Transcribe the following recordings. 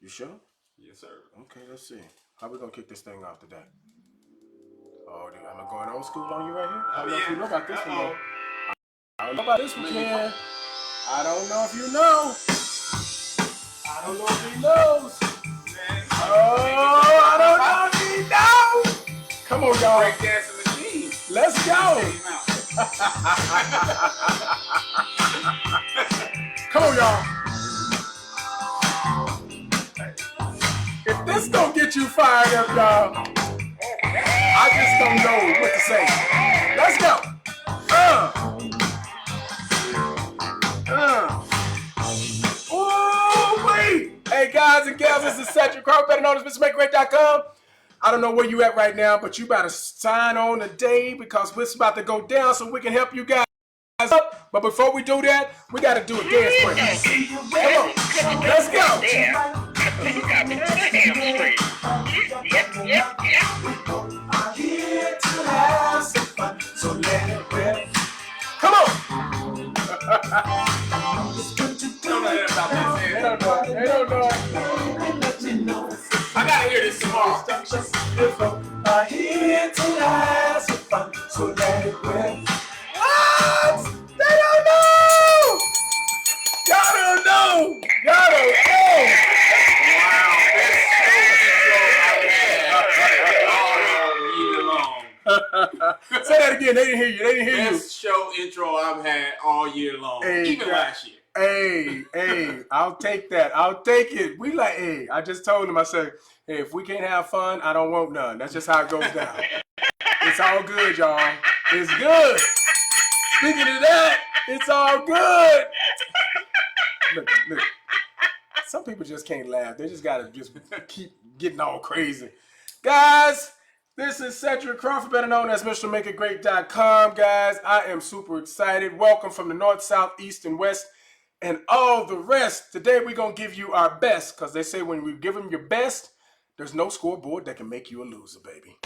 You sure? Yes, sir. Okay, let's see. How we gonna kick this thing off today? Oh, dude, am I going old school on you right here? I don't know if you know about this one, though. I don't know about this one, Ken. I don't know if you know. I don't know if he knows. Oh, I don't know if he knows. Come on, y'all. Breakdancing machine. Let's go. Come on, y'all. If this don't get you fired up, y'all, I just don't know what to say. Let's go. Ooh, wait. Hey, guys and gals, this is Cedric Crawford, better known as MrMakeIt.com. I don't know where you at right now, but you better sign on today because it's about to go down so we can help you guys up. But before we do that, we got to do a dance break. Come on. Let's go. Come on. They don't know it. I gotta hear this tomorrow. Are here to have some fun, so let it rip. What? They don't know. Y'all don't know. Y'all don't know. Wow, that's Say that again. They didn't hear you. They didn't hear you. best show intro I've had all year long, even last year. Hey, I'll take that. I'll take it. We like, hey, I just told him, I said, hey, if we can't have fun, I don't want none. That's just how it goes down. It's all good, y'all. It's good. Speaking of that, it's all good. Look. Some people just can't laugh. They just gotta just keep getting all crazy. Guys, this is Cedric Crawford, better known as MrMakeItGreat.com. Guys, I am super excited. Welcome from the north, south, east, and west, and all the rest. Today we're going to give you our best, because they say when we give them your best, there's no scoreboard that can make you a loser, baby.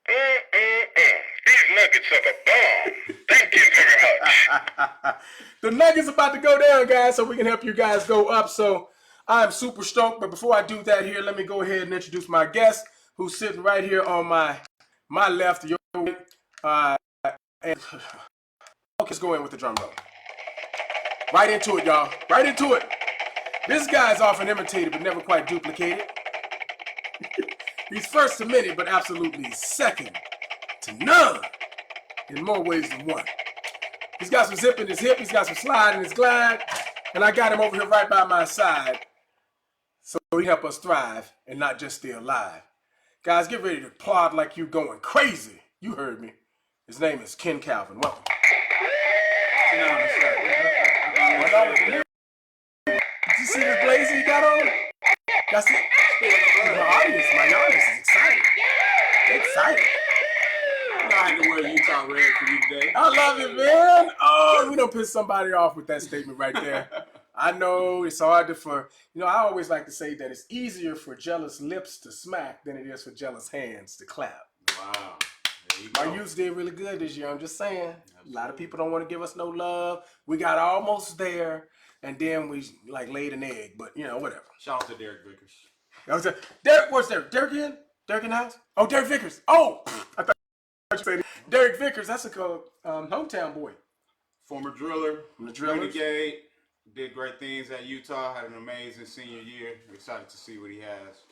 These nuggets are the bomb. Thank you very much. The Nuggets about to go down, guys, so we can help you guys go up. So I'm super stoked. But before I do that here, let me go ahead and introduce my guest, who's sitting right here on my left, your right. And let's go in with the drum roll. Right into it, y'all. Right into it. This guy's often imitated but never quite duplicated. He's first to many, but absolutely second to none in more ways than one. He's got some zip in his hip, he's got some slide in his glide, and I got him over here right by my side so he help us thrive and not just stay alive. Guys, get ready to applaud like you going crazy. You heard me. His name is Ken Calvin. Welcome. Did you see this blazer he got on? That's it. My audience is excited. They're excited. I like to wear Utah red for you today. I love it, man. Oh, we don't piss somebody off with that statement right there. I know it's hard for, I always like to say that it's easier for jealous lips to smack than it is for jealous hands to clap. Wow. My Utes did really good this year. I'm just saying. Absolutely. A lot of people don't want to give us no love. We got almost there, and then we laid an egg, but whatever. Shout out to Derek Vickers. What's Derek? Derek in? Derek in the house? Oh, Derek Vickers. Oh, I thought you said Derek Vickers. That's a hometown boy. Former driller. From the Drillers. Renegade. Did great things at Utah. Had an amazing senior year. Excited to see what he has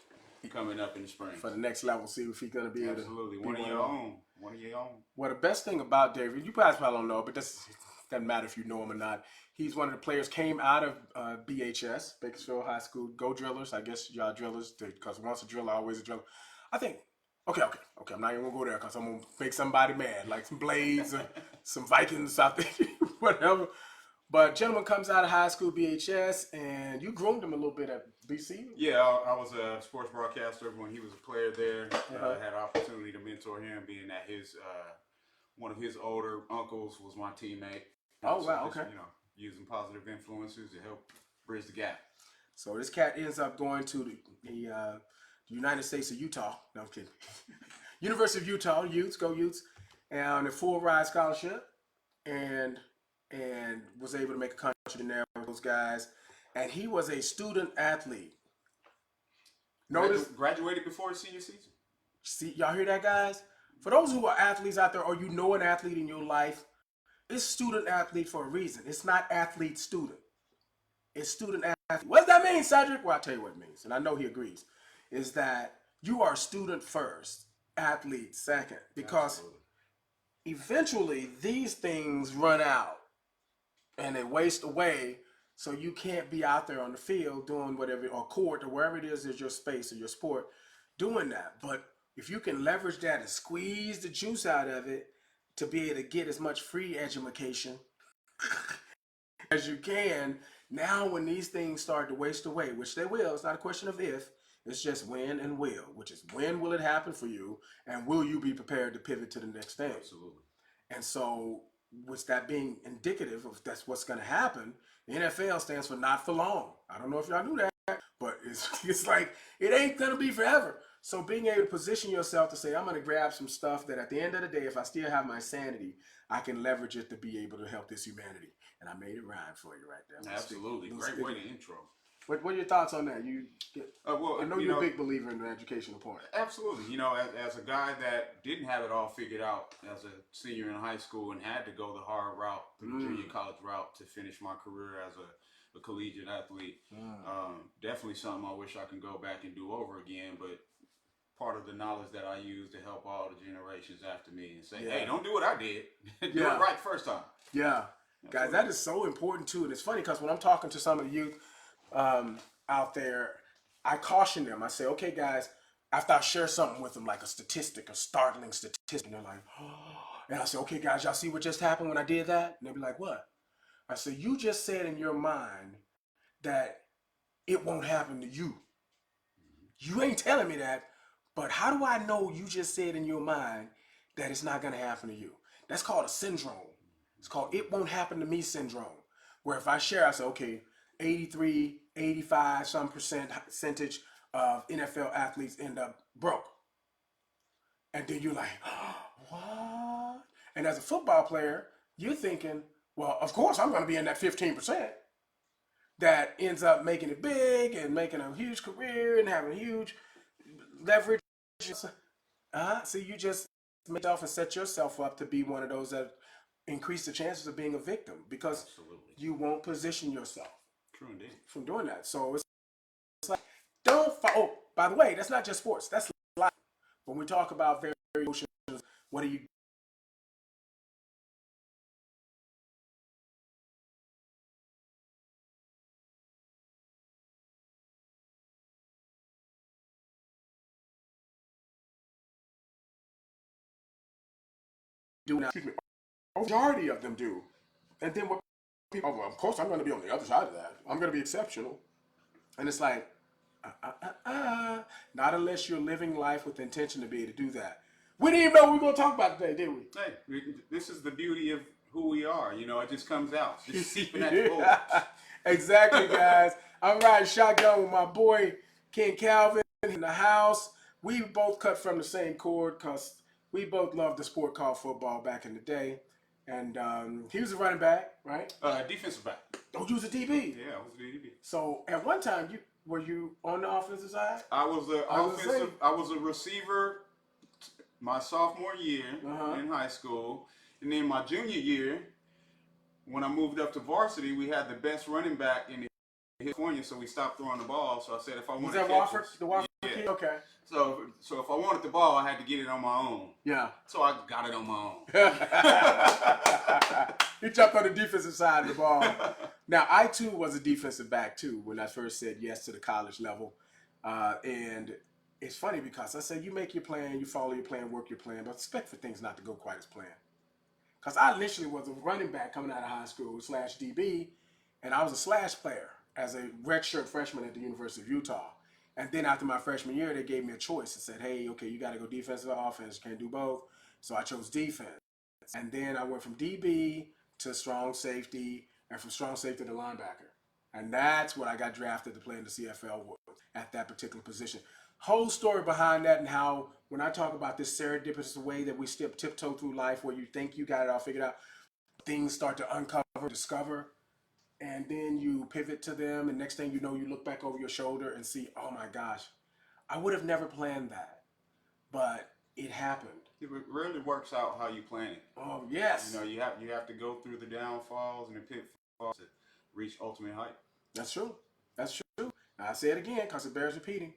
coming up in the spring. For the next level, see if he's going to be able to. Absolutely. One of your own. One of your own. Well, the best thing about Derek, you guys probably don't know, but this doesn't matter if you know him or not. He's one of the players came out of BHS, Bakersfield High School. Go Drillers. I guess y'all drillers, because once a driller, always a driller. I think, okay. I'm not even going to go there because I'm going to make somebody mad, like some Blades or some Vikings out there, whatever. But gentleman comes out of high school, BHS, and you groomed him a little bit at BC. Yeah, I was a sports broadcaster when he was a player there. I had an opportunity to mentor him, being that his one of his older uncles was my teammate. Oh, wow, okay. Using positive influences to help bridge the gap. So this cat ends up going to the United States of Utah. No, I'm kidding. University of Utah, Utes, go Utes, and on a full ride scholarship, and was able to make a country in there with those guys. And he was a student athlete Notice, Graduated before his senior season. see, y'all hear that, guys? For those who are athletes out there, or you know an athlete in your life, it's student athlete for a reason. It's not athlete student. It's student athlete. What does that mean, Cedric? Well, I'll tell you what it means, and I know he agrees. Is that you are student first, athlete second, because Absolutely. eventually these things run out and they waste away. So you can't be out there on the field doing whatever, or court, or wherever it is your space or your sport, doing that. But if you can leverage that and squeeze the juice out of it to be able to get as much free education as you can, now when these things start to waste away, which they will, it's not a question of if, it's just when and will, which is when will it happen for you, and will you be prepared to pivot to the next thing? Absolutely. And so, with that being indicative of that's what's going to happen, the NFL stands for not for long. I don't know if y'all knew that, but it's like it ain't going to be forever. So being able to position yourself to say, I'm going to grab some stuff that at the end of the day, if I still have my sanity, I can leverage it to be able to help this humanity. And I made it rhyme for you right there. Absolutely. Great way to intro. What are your thoughts on that? Well, I know you're a big believer in the educational part. Absolutely. You know, as a guy that didn't have it all figured out as a senior in high school and had to go the hard route, the junior college route to finish my career as a collegiate athlete, definitely something I wish I can go back and do over again. But part of the knowledge that I use to help all the generations after me and say, hey, don't do what I did. Do it right the first time. Yeah. Guys, that is so important too. And it's funny because when I'm talking to some of the youth out there, I caution them. I say, okay, guys, after I share something with them, like a statistic, a startling statistic, and they're like, oh. And I say, okay, guys, y'all see what just happened when I did that? And they'll be like, what? I say, you just said in your mind that it won't happen to you. You ain't telling me that, but how do I know you just said in your mind that it's not going to happen to you? That's called a syndrome. It's called it won't happen to me syndrome. Where if I share, I say, okay, 83, 85, some percentage of NFL athletes end up broke. And then you're like, oh, what? And as a football player, you're thinking, well, of course I'm going to be in that 15% that ends up making it big and making a huge career and having huge leverage. So you just make yourself and set yourself up to be one of those that increase the chances of being a victim because you won't position yourself from doing that. So it's like, don't oh, by the way, that's not just sports, that's life. When we talk about various emotions, what do you do now? Excuse me, majority of them do. And then what people, oh, well, of course I'm going to be on the other side of that. I'm going to be exceptional. And it's like, not unless you're living life with intention to be able to do that. We didn't even know what we were going to talk about today, did we? Hey, this is the beauty of who we are. You know, it just comes out. It's just seeping at the bowl. Exactly, guys. I'm riding shotgun with my boy Ken Calvin in the house. We both cut from the same cord because we both loved the sport called football back in the day. And he was a running back, right? Defensive back. Oh, you was a DB? Yeah, I was a DB. So at one time, were you on the offensive side? I was a receiver my sophomore year in high school. And then my junior year, when I moved up to varsity, we had the best running back in California, so we stopped throwing the ball. So I said, if I wanted to catch it, the Wofford kid? Okay. So if I wanted the ball, I had to get it on my own. Yeah. So I got it on my own. You jumped on the defensive side of the ball. Now, I too was a defensive back too when I first said yes to the college level. And it's funny because I said, you make your plan, you follow your plan, work your plan, but expect for things not to go quite as planned. Because I initially was a running back coming out of high school / DB, and I was a slash player as a redshirt freshman at the University of Utah. And then after my freshman year, they gave me a choice and said, hey, okay, you got to go defensive or offense. You can't do both. So I chose defense. And then I went from DB to strong safety, and from strong safety to linebacker. And that's what I got drafted to play in the CFL at that particular position. Whole story behind that and how when I talk about this serendipitous way that we tiptoe through life where you think you got it all figured out, things start to uncover, discover, and then you pivot to them, and next thing you know, you look back over your shoulder and see, oh my gosh, I would have never planned that, but it happened. It rarely works out how you plan it. Oh yes, You know, you have to go through the downfalls and the pitfalls to reach ultimate height. that's true. That's true. I say it again because it bears repeating.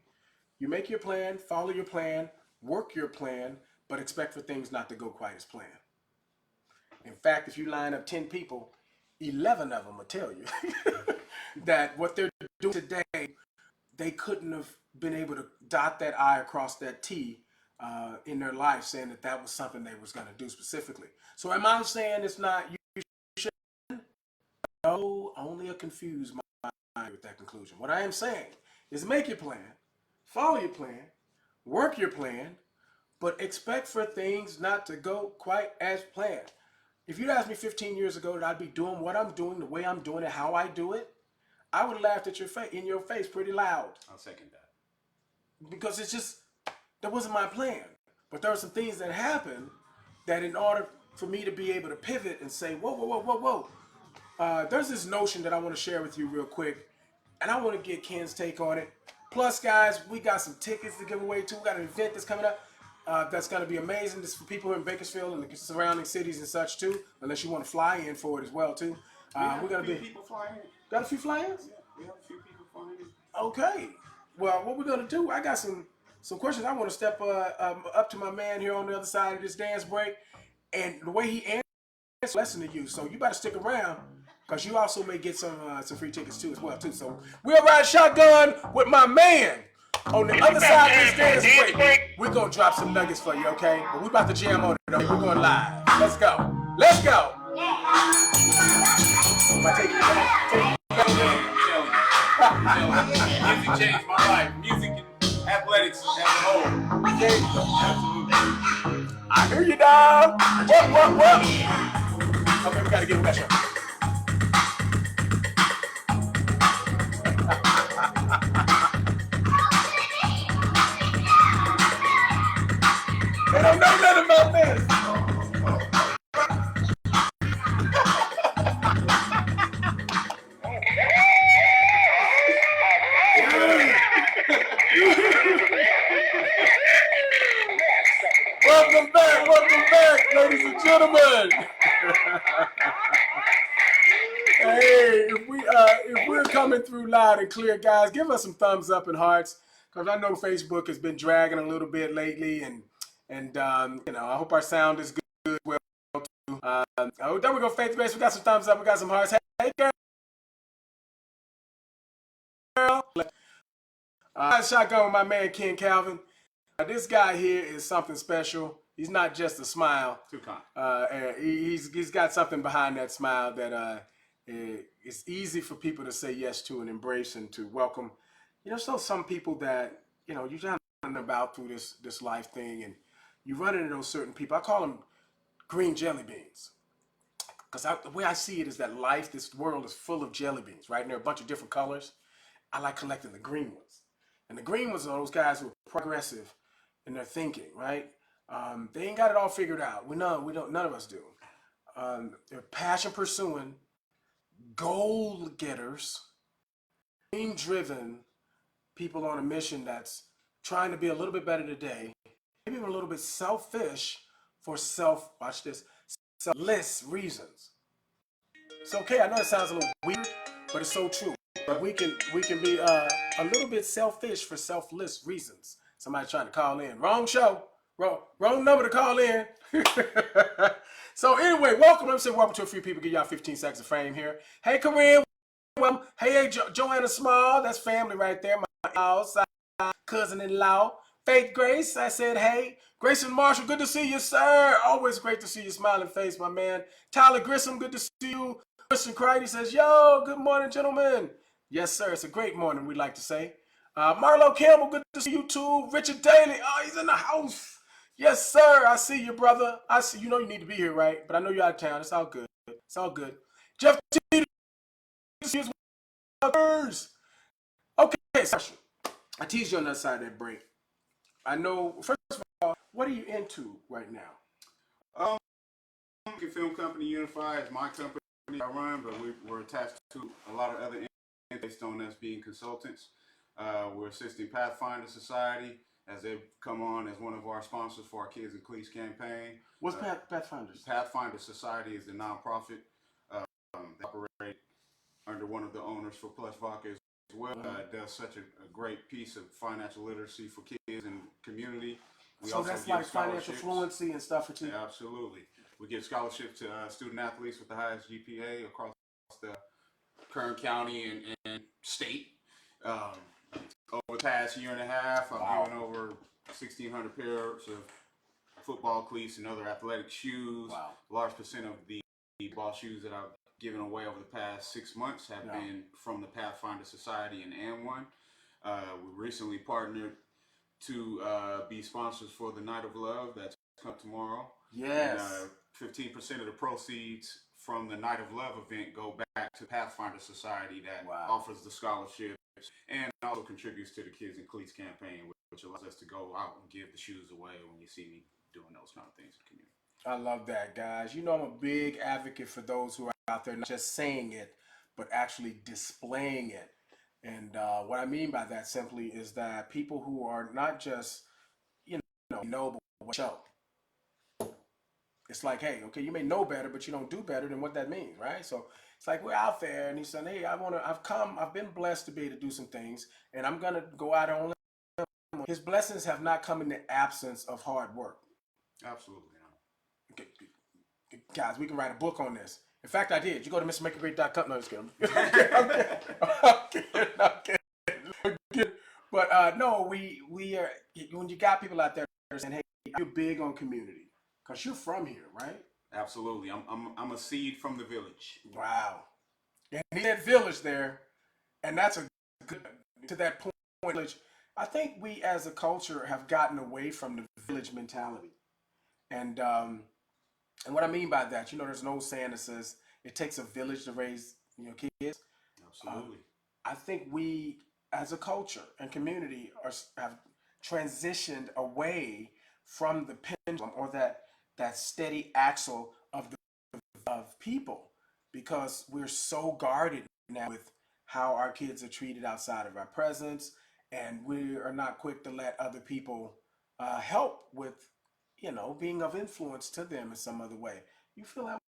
You make your plan, follow your plan, work your plan, but expect for things not to go quite as planned. In fact, if you line up 10 people, 11 of them will tell you that what they're doing today, they couldn't have been able to dot that I across that T in their life, saying that that was something they was going to do specifically. So am I saying it's not you should? No, only a confused mind with that conclusion. What I am saying is make your plan, follow your plan, work your plan, but expect for things not to go quite as planned. If you'd asked me 15 years ago that I'd be doing what I'm doing, the way I'm doing it, how I do it, I would have laughed at in your face pretty loud. I'll second that. Because it's just, that wasn't my plan. But there were some things that happened that in order for me to be able to pivot and say, whoa, whoa, whoa, whoa, whoa. There's this notion that I want to share with you real quick. And I want to get Ken's take on it. Plus, guys, we got some tickets to give away too. We got an event that's coming up. That's going to be amazing. This is for people in Bakersfield and the surrounding cities and such too. Unless you want to fly in for it as well too. We're going to be. People flying in. Got a few flyers? Yeah, we have a few people flying in. Okay. Well, what we're going to do? I got some questions. I want to step up to my man here on the other side of this dance break, and the way he answers lesson to you. So you better stick around. Because you also may get some free tickets too as well too. So we'll ride shotgun with my man on the other side of this dance break. We're gonna drop some nuggets for you, okay? But we about to jam on it. Though. We're going live. Let's go. Let's go. Am I taking you back? Music changed my life. Music and athletics as a whole. Absolutely. I hear you, dog. What? Okay, we gotta get that shot. They don't know nothing about this. Welcome back, ladies and gentlemen. Hey, if we're coming through loud and clear, guys, give us some thumbs up and hearts, because I know Facebook has been dragging a little bit lately, and you know, I hope our sound is good. Well, too. Oh, there we go, faith base. We got some thumbs up. We got some hearts. Hey, girl. Shotgun with my man Ken Calvin. This guy here is something special. He's not just a smile. Too kind. He's got something behind that smile that it's easy for people to say yes to and embrace and to welcome. You know, so some people that, you know, you're trying to about through this life thing, and you run into those certain people. I call them green jelly beans. Because the way I see it is that life, this world is full of jelly beans, right? And there are a bunch of different colors. I like collecting the green ones. And the green ones are those guys who are progressive in their thinking, right? They ain't got it all figured out. None of us do. They're passion pursuing, goal getters, dream driven people on a mission that's trying to be a little bit better today, maybe even a little bit selfish for watch this, selfless reasons. It's okay, I know it sounds a little weird, but it's so true. But we can be a little bit selfish for selfless reasons. Somebody trying to call in. Wrong show. Wrong number to call in. So anyway, welcome. I'm saying welcome to a few people. Give y'all 15 seconds of fame here. Hey, Corinne. Welcome. Hey, Joanna Small. That's family right there. My outside cousin-in-law. Faith Grace. I said hey. Grayson Marshall. Good to see you, sir. Always great to see your smiling face, my man. Tyler Grissom. Good to see you. Christian Crichton says, yo, good morning, gentlemen. Yes, sir. It's a great morning, we'd like to say. Marlo Campbell, good to see you too. Richard Daly, oh, he's in the house. Yes, sir. I see you, brother. I see. You know you need to be here, right? But I know you're out of town. It's all good. It's all good. Jeff T. Okay, question. I teased you on that side of that break. I know, first of all, what are you into right now? Film Company Unified is my company I run, but we're attached to a lot of other entities based on us being consultants. We're assisting Pathfinder Society as they've come on as one of our sponsors for our Kids and Cleats campaign. What's Pathfinders? Pathfinder Society is the nonprofit that operate under one of the owners for Plush Vodka as well. Does such a great piece of financial literacy for kids and community. So that's like financial fluency and stuff for kids? Yeah, absolutely. We give scholarships to student athletes with the highest GPA across the Kern County and state. Over the past year and a half, I've given over 1,600 pairs of football cleats and other athletic shoes. Wow. A large percent of the ball shoes that I've given away over the past 6 months have been from the Pathfinder Society and AMONE. We recently partnered to be sponsors for the Night of Love that's come tomorrow. Yes. And 15% of the proceeds from the Night of Love event go back to Pathfinder Society that offers the scholarships and also contributes to the Kids and Cleats campaign, which allows us to go out and give the shoes away when you see me doing those kind of things in the community. I love that, guys. You know, I'm a big advocate for those who are out there not just saying it, but actually displaying it. And what I mean by that simply is that people who are not just, know, but show. It's like, hey, okay, you may know better, but you don't do better than what that means, right? So it's like we're out there, and he's saying, hey, I've been blessed to be able to do some things, and I'm gonna go out on. His blessings have not come in the absence of hard work. Absolutely. Okay, guys, we can write a book on this. In fact, I did. You go to MrMakeItGreat.com. No, just kidding. Okay. But no, we are. When you got people out there saying, "Hey, you're big on community," because you're from here, right? Absolutely. I'm a seed from the village. Wow. And he said village there, and that's a good to that point. Village. I think we as a culture have gotten away from the village mentality, and what I mean by that, there's an old saying that says it takes a village to raise kids. Absolutely. I think we as a culture and community have transitioned away from the pendulum or that steady axle of people, because we're so guarded now with how our kids are treated outside of our presence, and we are not quick to let other people help with being of influence to them in some other way. You feel that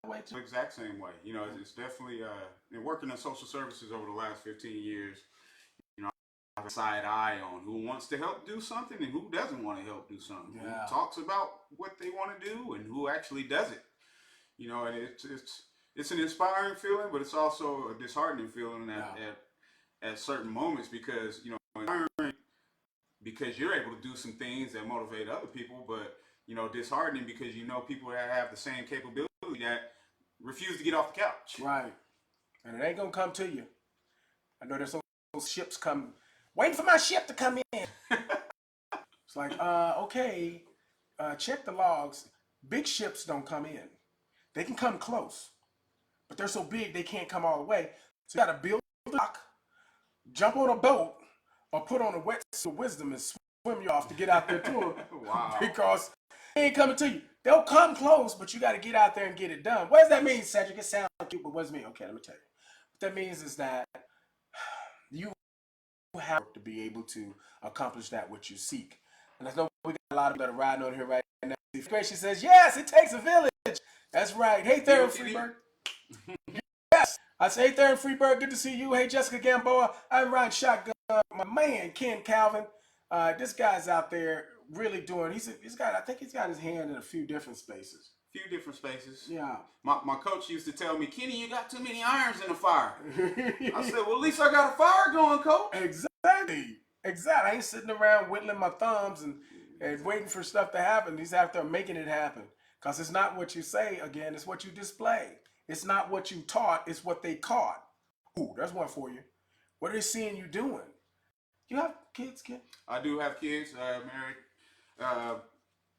way too? The exact same way. It's definitely in working in social services over the last 15 years. I have a side eye on who wants to help do something and who doesn't want to help do something. Yeah. Who talks about what they want to do and who actually does it. And it's an inspiring feeling, but it's also a disheartening feeling at certain moments because because you're able to do some things that motivate other people, but disheartening because people that have the same capability that refuse to get off the couch. Right. And it ain't gonna come to you. I know there's those ships come waiting for my ship to come in. It's like, okay, check the logs. Big ships don't come in. They can come close, but they're so big they can't come all the way. So you gotta build a dock, jump on a boat, or put on a wetsuit of wisdom and swim you off to get out there to them. Wow. Because they ain't coming to you. They'll come close, but you got to get out there and get it done. What does that mean, Cedric? It sounds cute, but what does it mean? Okay, let me tell you. What that means is that you have to be able to accomplish that which you seek. And I know we got a lot of people that are riding on here right now. She says, yes, it takes a village. That's right. Hey, Theron Freeberg. Yes. I say, hey, Theron Freeberg, good to see you. Hey, Jessica Gamboa. I'm riding shotgun. My man, Ken Calvin. This guy's out there really doing. I think he's got his hand in a few different spaces. Few different spaces. Yeah. My coach used to tell me, Kenny, you got too many irons in the fire. I said, well, at least I got a fire going, coach. Exactly. I ain't sitting around whittling my thumbs and waiting for stuff to happen. He's out there making it happen. Because it's not what you say, again, it's what you display. It's not what you taught, it's what they caught. Ooh, there's one for you. What are they seeing you doing? You have kids, kid? I do have kids. Married.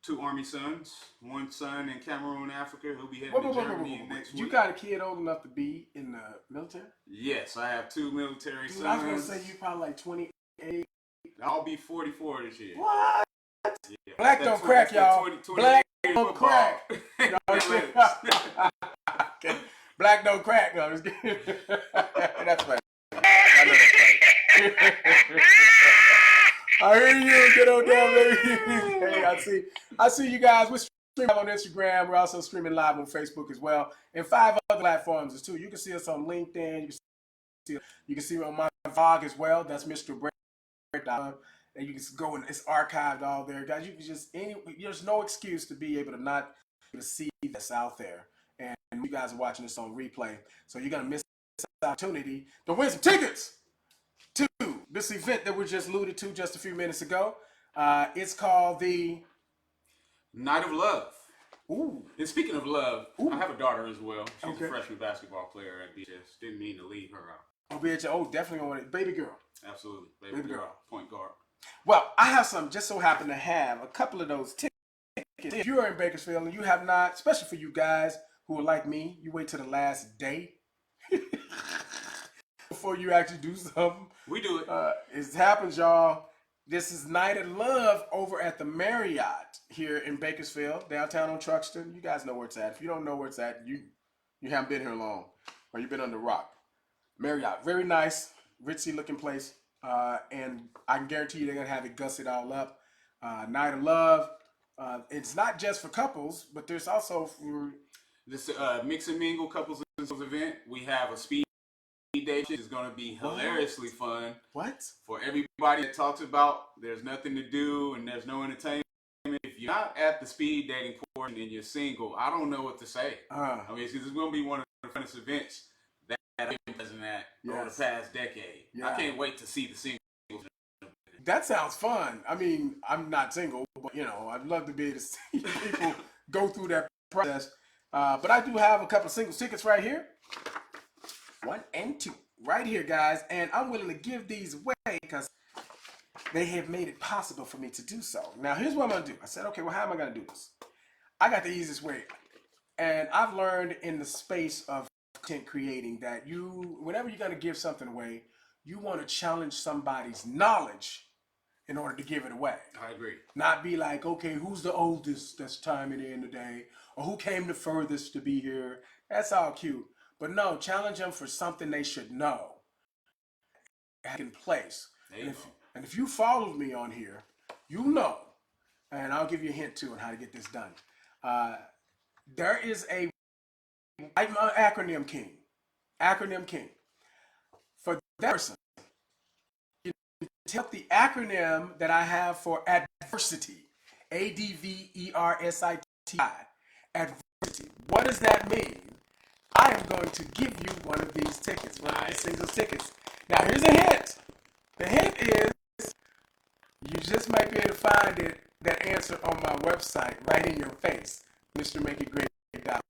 2 Army sons. 1 son in Cameroon, Africa. He'll be heading to Germany next week. You got a kid old enough to be in the military? Yes, I have 2 military sons. I was going to say you probably like 28. I'll be 44 this year. What? Yeah, Black don't crack, y'all. Black don't crack. Black don't crack. No, I'm just kidding. That's funny. I know that's funny. I hear you. Get on down, baby. Hey, I see you guys. We're streaming live on Instagram. We're also streaming live on Facebook as well, and 5 other platforms too. You can see us on LinkedIn. You can see me on my vlog as well. That's Mr. Brett. And you can go and it's archived all there, guys. You can just there's no excuse to be able to not to see this out there. And you guys are watching this on replay, so you're gonna miss this opportunity to win some tickets to this event that we just alluded to just a few minutes ago. It's called the Night of Love. Ooh. And speaking of love, Ooh. I have a daughter as well. She's Okay. a freshman basketball player at BHS. Didn't mean to leave her out. Oh, bitch. Oh, definitely gonna want it. Baby girl. Absolutely. Baby girl. Point guard. Well, I have some, just so happen to have a couple of those tickets. If you are in Bakersfield and you have not, especially for you guys who are like me, you wait till the last day before you actually do something. We do it. It happens, y'all. This is Night of Love over at the Marriott here in Bakersfield, downtown on Truxton. You guys know where it's at. If you don't know where it's at, you haven't been here long, or you've been under rock. Marriott, very nice, ritzy looking place, and I can guarantee you they're gonna have it gussed all up. Night of Love. It's not just for couples, but there's also for this mix and mingle couples event. We have a speed date. It's going to be hilariously fun. What? For everybody that talks about there's nothing to do and there's no entertainment. If you're not at the speed dating portion and you're single, I don't know what to say. I mean, it's going to be one of the funnest events that I've been present at over the past decade. Yeah. I can't wait to see the singles. That sounds fun. I mean, I'm not single, but I'd love to be able to see people go through that process. But I do have a couple of singles tickets right here. 1 and 2 right here, guys. And I'm willing to give these away because they have made it possible for me to do so. Now, here's what I'm going to do. I said, okay, well, how am I going to do this? I got the easiest way. And I've learned in the space of content creating that whenever you're going to give something away, you want to challenge somebody's knowledge in order to give it away. I agree. Not be like, okay, who's the oldest that's time it in today? Or who came the furthest to be here? That's all cute. But no, challenge them for something they should know. In place. And if you followed me on here, you know, and I'll give you a hint too on how to get this done. There is I'm an acronym king. Acronym king. For that person, tell the acronym that I have for adversity. ADVERSITI. Adversity. What does that mean? I am going to give you one of these tickets, one of these singles tickets. Now, here's a hint. The hint is you just might be able to find that answer on my website right in your face, MrMakeItGreat.com.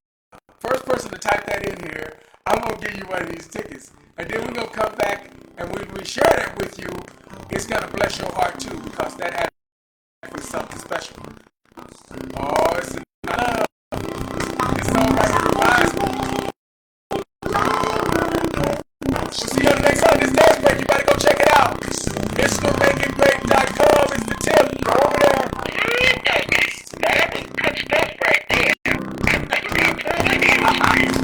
First person to type that in here, I'm going to give you one of these tickets. And then we're going to come back and when we share that with you, it's going to bless your heart too because that is something special. Oh, it's love. This song right here reminds me. We'll see you on the next time. This dance break, you better go check it out. MrMakeItGreat.com is the tip. Go over there. That was good stuff right there.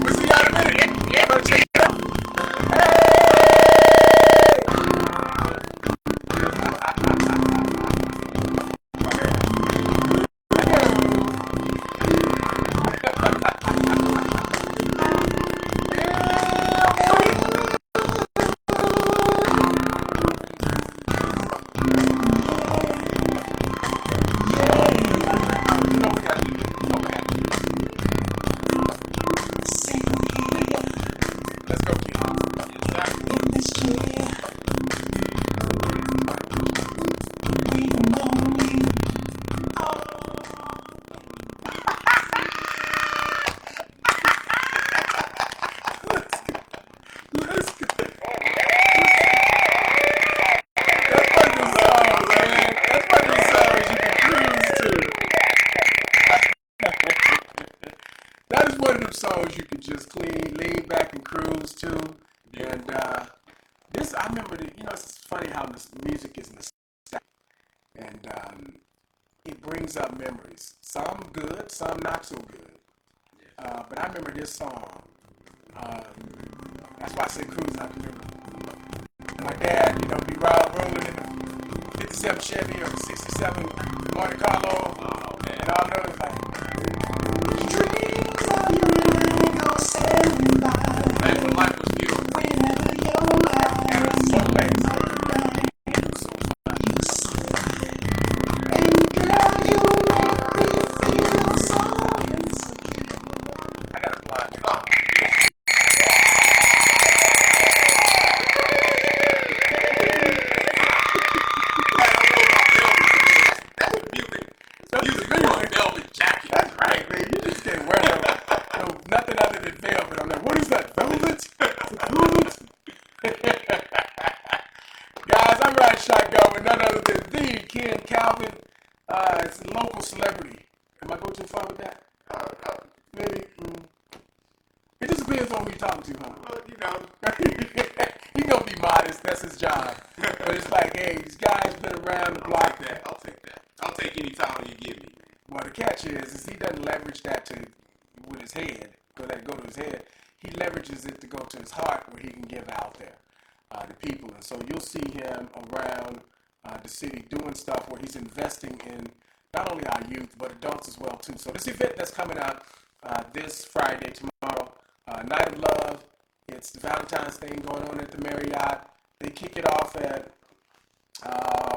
We'll see y'all in a minute. Yeah. Better check it out. Let's go, kid. Let's go. That's one of the songs, man. That's one of the songs you can cruise to. That is one of them songs you can just lean back and cruise to. And this, I remember, it's funny how this music is nostalgic. And it brings up memories. Some good, some not so good. But I remember this song. That's why I said cruise. I remember my dad, Gonna be rolling in the 57 Chevy or the 67 Monte Carlo and all those things. Dreams of you really go sailing by. Back when life was beautiful. Whenever your life is so bad. And girl, you make me feel so insecure. I got a blind. That's right, man. You just can't wear no nothing other than velvet on there. What is that? Velvet? Guys, I'm riding shotgun with none other than the Ken Calvin. It's a local celebrity. Am I going too far with that? Maybe. It just depends on who you're talking to, huh? Well, you know. He's gonna be modest. That's his job. But it's like, hey, these guys been around the block. I'll take that. I'll take any title you give me. Well, the catch is he doesn't leverage that with his head, let it go to his head. He leverages it to go to his heart, where he can give out there to people. And so you'll see him around the city doing stuff where he's investing in not only our youth but adults as well too. So this event that's coming up this Friday, tomorrow, Night of Love. It's the Valentine's thing going on at the Marriott. They kick it off at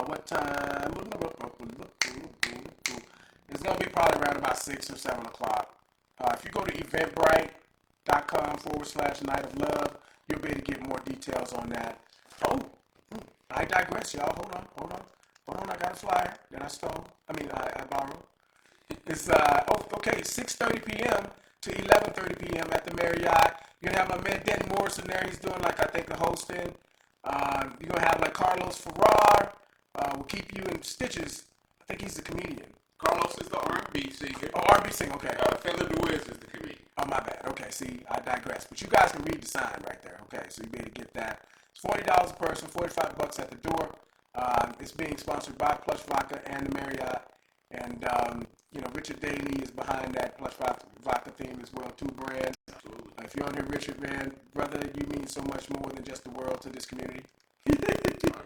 what time? It's going to be probably around about 6 or 7 o'clock. If you go to eventbrite.com/Night of Love, you'll be able to get more details on that. Oh, I digress, y'all. Hold on. I got a flyer that I borrowed. It's, okay, 6:30 p.m. to 11:30 p.m. at the Marriott. You're going to have my man Danny Morrison there. He's doing, I think, the hosting. You're going to have, Carlos Ferrar. Will keep you in stitches. I think he's a comedian. Carlos is the R&B singer. Oh, R&B singer, okay. Fela Duez is the comedian. Oh, my bad. Okay, see, I digress. But you guys can read the sign right there. Okay, so you'll be able to get that. It's $40 a person, $45 at the door. It's being sponsored by Plush Vodka and the Marriott. And, Richard Daly is behind that Plush Vodka theme as well, 2 brands. Absolutely. If you're on here, Richard, man, brother, you mean so much more than just the world to this community. I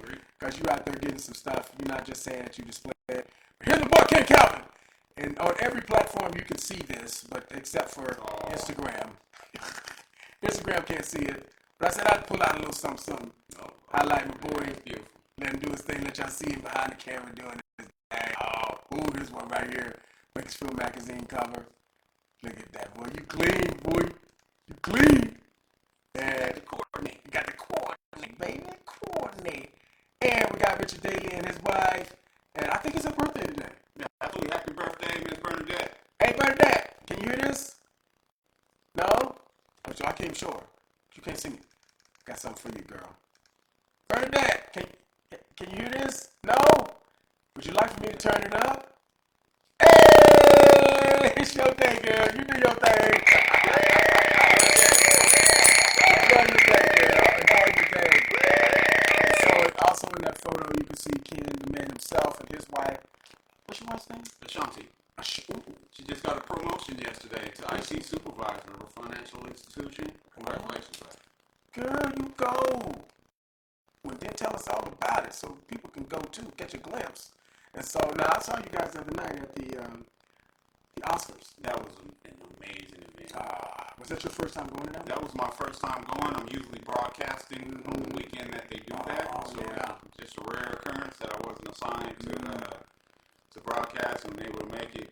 agree. Because you out there getting some stuff. You're not just saying that you display it. Here's the boy, Ken Calvin. And on every platform you can see this, but except for Instagram. Instagram can't see it. But I said I'd pull out a little something. Highlight my boy. Beautiful. Let him do his thing. Let y'all see him behind the camera doing his thing. Oh, here's one right here. Bakersfield magazine cover. Look at that, boy. You clean, boy. You clean. And coordinate. You got the coordinate, baby. Coordinate. And we got Richard Daly and his wife. And I think it's her birthday today. Yeah, absolutely. Happy birthday, Miss Bernadette. Hey, Bernadette, can you hear this? No? Oh, so I came sure. You can't see me. Got something for you, girl. Bernadette, can you hear this? No? Would you like for me to turn it up? Hey, it's your day, girl. You do your thing. Enjoy your day, girl. Enjoy your day. And so also in that photo, you can see Ken, the man himself, and his wife. What's your wife's name? Ashanti. She just got a promotion yesterday to IT supervisor of a financial institution. Congratulations, man. Girl, you go. Well, then tell us all about it so people can go too, get a glimpse. And so now I saw you guys the other night at the Oscars. That was an amazing event. Was that your first time going to that? That was my first time going. I'm usually broadcasting on the weekend that they do that. So yeah. Just a rare occurrence that I wasn't assigned to broadcast and able to make it.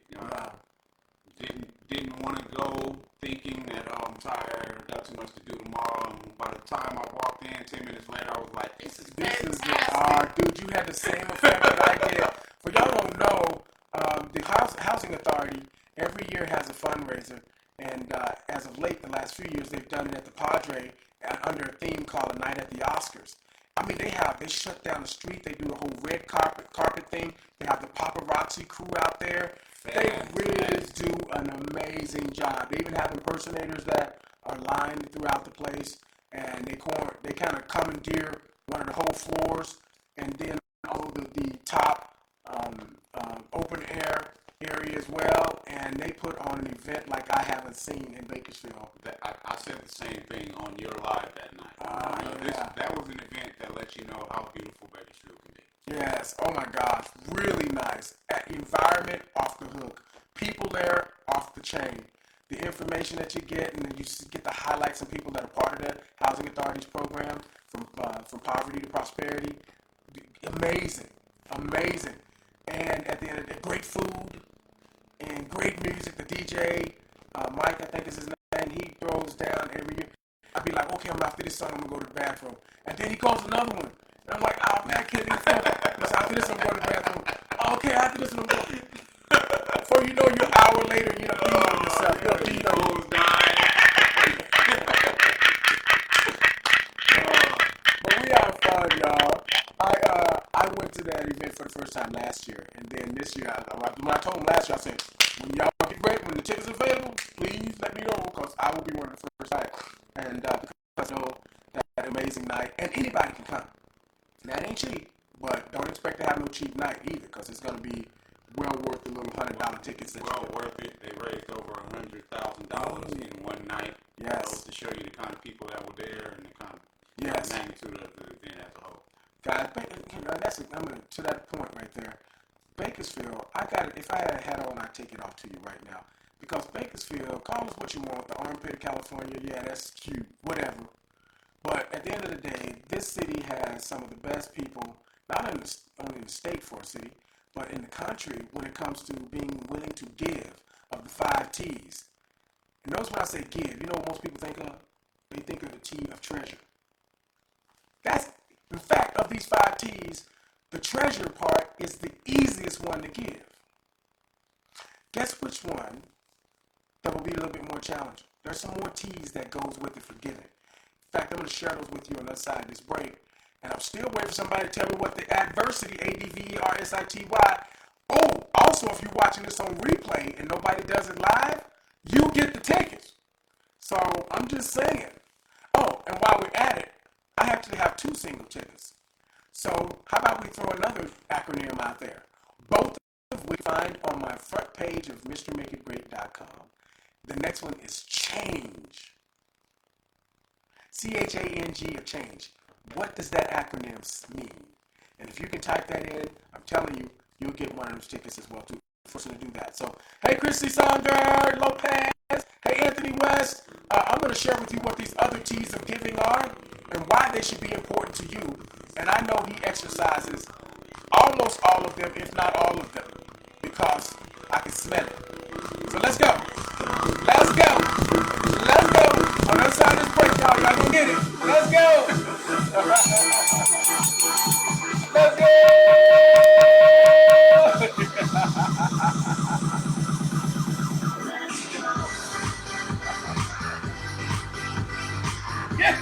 Didn't want to go thinking that I'm tired or got too much to do tomorrow. And by the time I walked in, 10 minutes later, I was like, this is fantastic. Dude, you had the same effect that I did. For y'all don't know, the Housing Authority every year has a fundraiser. And as of late, the last few years, they've done it at the Padre under a theme called A Night at the Oscars. I mean, they shut down the street. They do a whole red carpet thing. They have the paparazzi crew out there. They really do an amazing job. They even have impersonators that are lined throughout the place, and they kind of commandeer one of the whole floors, and then all the top open air area as well. And they put on an event like I haven't seen in Bakersfield. I said the same thing on your live that night. That was an event that lets you know how beautiful Oh my gosh, really nice. Environment off the hook. People there off the chain. The information that you get, and then you get the highlights of people that are part of that Housing Authorities program, from poverty to prosperity. Amazing, amazing. And at the end of the day, great food and great music. The DJ, Mike, I think is his name, he throws down every year. I'd be like, okay, I'm after this song, I'm gonna go to the bathroom. And then he calls another one. And I'm like, oh man, I can't even film. After this, I'm going to the bathroom. Okay, after this, I'm going. Before you know, you're an hour later, you know, peeing on yourself. You know, but we have fun, y'all. I went to that event for the first time last year, and then this year, when I told them last year, I said, when y'all get ready, when the tickets are available, please let me know, because I will be one of the first night. And because I know that amazing night, and anybody can come. That ain't cheap, but don't expect to have no cheap night either, because it's going to be well worth the little $100 tickets. Well worth it. They raised over $100,000 in one night. Yes. To show you the kind of people that were there and the kind of yes. magnitude of the event as a whole. Guys, I'm gonna, to that point right there. Bakersfield, if I had on, I'd take it off to you right now, because Bakersfield, call us what you want, the armpit of California, yeah, that's cute, whatever. But at the end of the day, this city has some of the best people, not only in the state for a city, but in the country when it comes to being willing to give of the 5 T's. And notice when I say give, you know what most people think of? They think of the T of treasure. In fact, of these 5 T's, the treasure part is the easiest one to give. Guess which one that will be a little bit more challenging? There's some more T's that goes with it for giving. In fact, I'm going to share those with you on the other side of this break. And I'm still waiting for somebody to tell me what the adversity, ADVERSITY. Oh, also, if you're watching this on replay and nobody does it live, you get the tickets. So I'm just saying. Oh, and while we're at it, I actually have 2 single tickets. So how about we throw another acronym out there? Both of which find on my front page of MrMakeItGreat.com. The next one is change. CHANG of change. What does that acronym mean? And if you can type that in, I'm telling you, you'll get one of those tickets as well too. First one to do that. So, hey, Christy Saunders, Lopez. Hey, Anthony West. I'm going to share with you what these other T's of giving are and why they should be important to you. And I know he exercises almost all of them, if not all of them, because I can smell it. So let's go. Let's go. Let's go. On the other side of this break, y'all gonna get it. Let's go. Let's go. Yeah.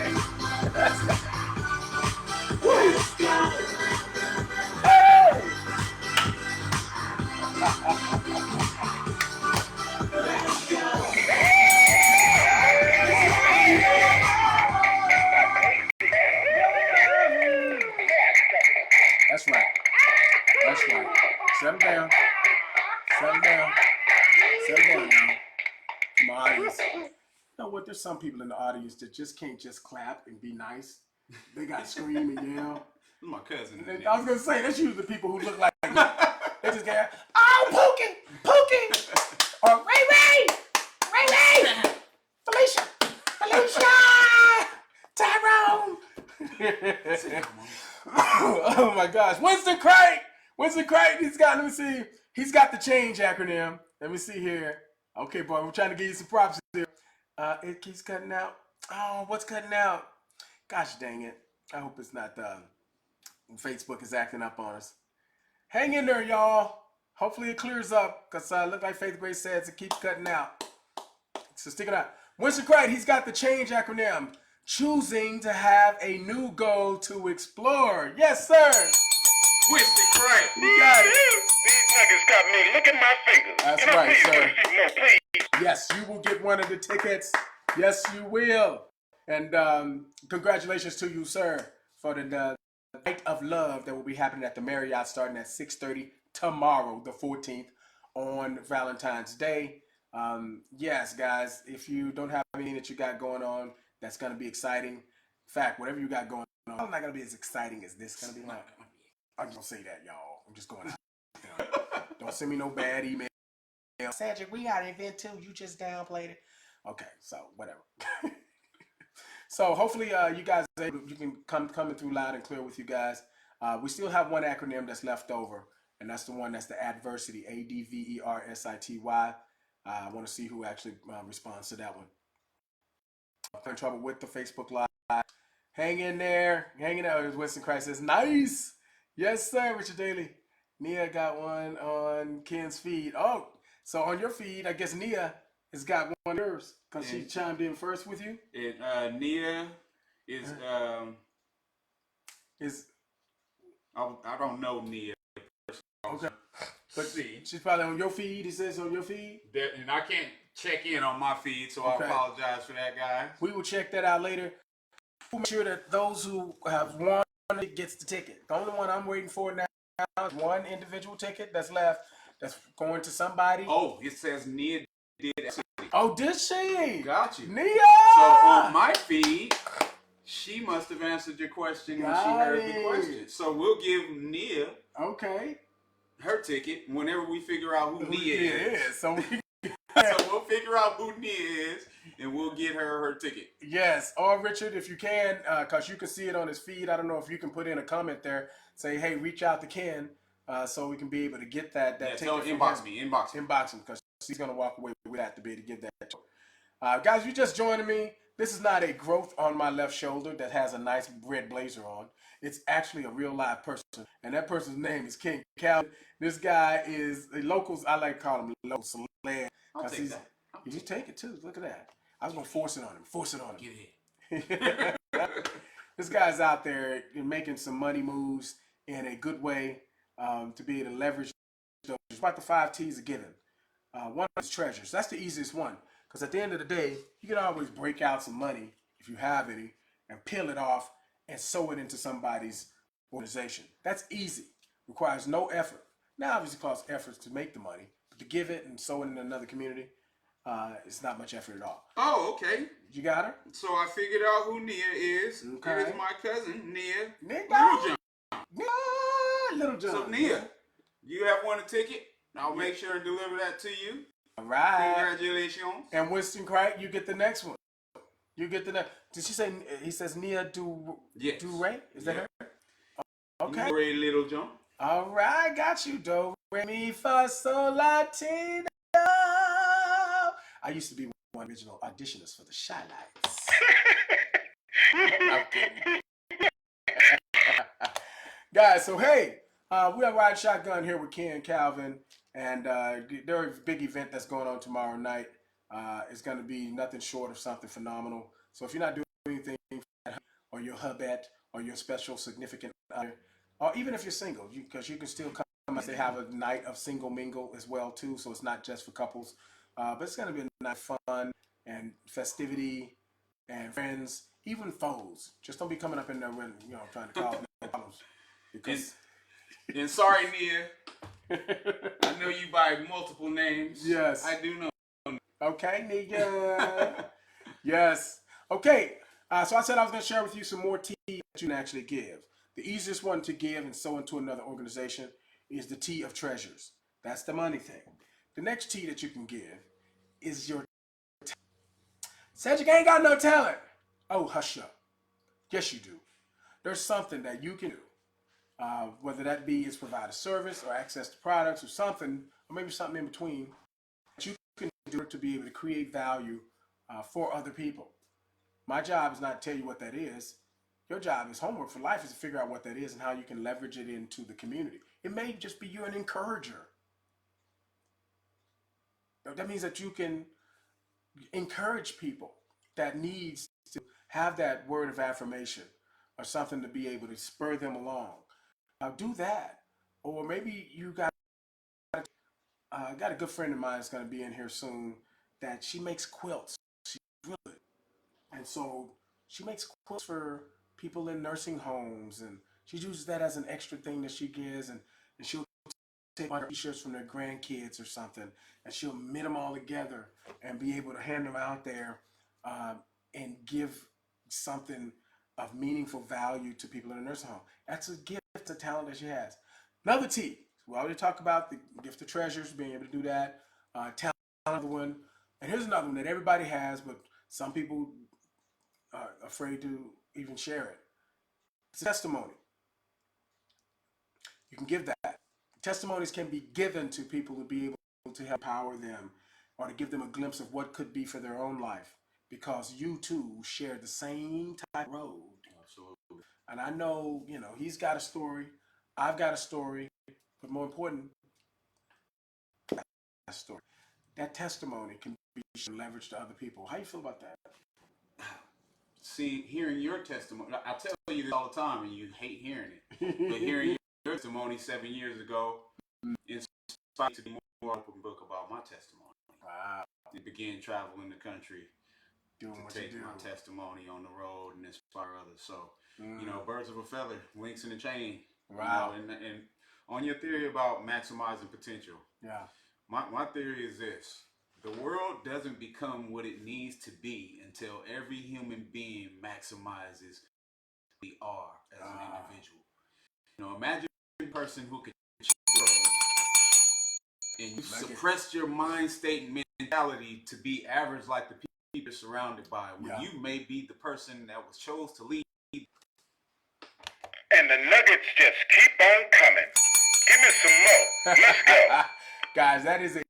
That's right. That's right. Settle down. Settle down. Settle down now. Come on, audience. You know what? There's some people in the audience that just can't just clap and be nice. They got to scream and yell. My cousin. I was going to say, that's usually the people who look like me. They just get, oh, Pookie, or Ray, Felicia, Tyrone. Oh my gosh, Winston Craig, let me see, he's got the change acronym. Let me see here. Okay, boy, we're trying to give you some props here. It keeps cutting out. Oh, what's cutting out? Gosh dang it. I hope it's not Facebook is acting up on us. Hang in there, y'all. Hopefully it clears up, because look like Faith Grace says it keeps cutting out. So stick it out. Winston Craig, he's got the change acronym. Choosing to have a new goal to explore. Yes, sir. Winston Craig. You got it. These niggas got me. Look at my fingers. That's Can right, I please sir. receive no, please? Yes, you will get one of the tickets. Yes, you will. And congratulations to you, sir, for the Night of Love that will be happening at the Marriott starting at 6:30 tomorrow, the 14th, on Valentine's Day. Yes, guys, if you don't have anything that you got going on, that's going to be exciting. In fact, whatever you got going on, it's not going to be as exciting as this. Going to be like, I'm going to say that, y'all. I'm just going out. Don't send me no bad email. Cedric, we got an event too. You just downplayed it. Okay, so whatever. So hopefully you guys you can coming through loud and clear with you guys. We still have one acronym that's left over, and that's the one that's the adversity. ADVERSITY. I want to see who actually responds to that one. I'm in trouble with the Facebook Live. Hang in there. Hang in there. Winston Christ says, nice. Yes, sir, Richard Daly. Nia got one on Ken's feed. Oh, so on your feed, I guess Nia has got one of yours because she chimed in first with you. Nia is I don't know Nia. Okay. But she's probably on your feed. He says on your feed. And I can't check in on my feed, so okay. I apologize for that, guys. We will check that out later. We'll make sure that those who have won gets the ticket. The only one I'm waiting for now is one individual ticket that's left. That's going to somebody. Oh, it says Nia did. Oh, did she? Got you. Nia! So on my feed, she must have answered your question when she heard the question. So we'll give Nia her ticket whenever we figure out who Nia is. So we'll figure out who Nia is, and we'll get her ticket. Yes. Or Richard, if you can, because you can see it on his feed. I don't know if you can put in a comment there. Say, hey, reach out to Ken so we can be able to get that ticket. Tell inbox me. Inbox him, because he's going to walk away with that to be able to give that to her. Guys, you just joining me. This is not a growth on my left shoulder that has a nice red blazer on. It's actually a real live person, and that person's name is King Calvin. This guy is the locals. I like to call him local celeb. I'll take that. You take it too. Look at that. I was gonna force it on him. Get it. This guy's out there making some money moves in a good way to be able to leverage those. It's about the 5 T's of giving. One is treasures. That's the easiest one. Because at the end of the day, you can always break out some money, if you have any, and peel it off and sew it into somebody's organization. That's easy. Requires no effort. Now, obviously, it costs efforts to make the money, but to give it and sew it in another community, it's not much effort at all. Oh, okay. You got her? So I figured out who Nia is. Okay. It is my cousin, Nia. Little John. Little John. So, Nia, you have won a ticket. I'll make sure and deliver that to you. All right. Congratulations. And Winston Craig, you get the next one. You get the next. Did she say, he says Nia Do Ray? Is that her? Okay. Ray Little John. All right, got you. Do, re, mi, fa, sol, la, ti, do. I used to be one of the original auditioners for the Shy Lights. I'm kidding. Guys, so hey, we are Ride Shotgun here with Ken and Calvin, and there's a big event that's going on tomorrow night. It's going to be nothing short of something phenomenal. So if you're not doing anything or your hubette or your special significant other, or even if you're single, because you can still come and they have a night of single mingle as well too. So it's not just for couples, but it's going to be a night of fun and festivity and friends, even foes. Just don't be coming up in there when trying to cause problems. Because and sorry, Nia, I know you by multiple names. Yes, I do know. Okay, Nia. Yes. Okay. So I said I was going to share with you some more T that you can actually give. The easiest one to give and sow into another organization is the T of treasures. That's the money thing. The next T that you can give is your talent. Cedric ain't got no talent. Oh, hush up. Yes, you do. There's something that you can do. Whether that be is provide a service or access to products or something, or maybe something in between, that you can do to be able to create value for other people. My job is not to tell you what that is. Your job is homework for life is to figure out what that is and how you can leverage it into the community. It may just be you're an encourager. That means that you can encourage people that needs to have that word of affirmation or something to be able to spur them along. Do that. Or maybe you got a good friend of mine that's going to be in here soon that she makes quilts. She's really good. And so she makes quilts for people in nursing homes, and she uses that as an extra thing that she gives, and she'll take one of her t-shirts from their grandkids or something, and she'll knit them all together and be able to hand them out there and give something of meaningful value to people in a nursing home. That's a gift, a talent that she has. Another T. We already talked about the gift of treasures, being able to do that. Talent, another one. And here's another one that everybody has, but some people are afraid to even share it. It's a testimony. You can give that. Testimonies can be given to people to be able to help empower them or to give them a glimpse of what could be for their own life because you too share the same type of road. Absolutely. And I know, he's got a story, I've got a story, but more important, that story. That testimony can be leveraged to other people. How you feel about that? See, hearing your testimony, I tell you this all the time, and you hate hearing it. But hearing your testimony 7 years ago inspired me to be more open book about my testimony. Wow. I began traveling the country Doing to what take you do. my testimony on the road and inspire others. So, birds of a feather, links in the chain. Wow. And on your theory about maximizing potential. Yeah. My theory is this. The world doesn't become what it needs to be until every human being maximizes who we are as an individual. Imagine a person who could change the world and you suppressed your mind state and mentality to be average like the people you're surrounded by when you may be the person that was chose to lead. And the nuggets just keep on coming. Give me some more. Let's go. Guys, that is it,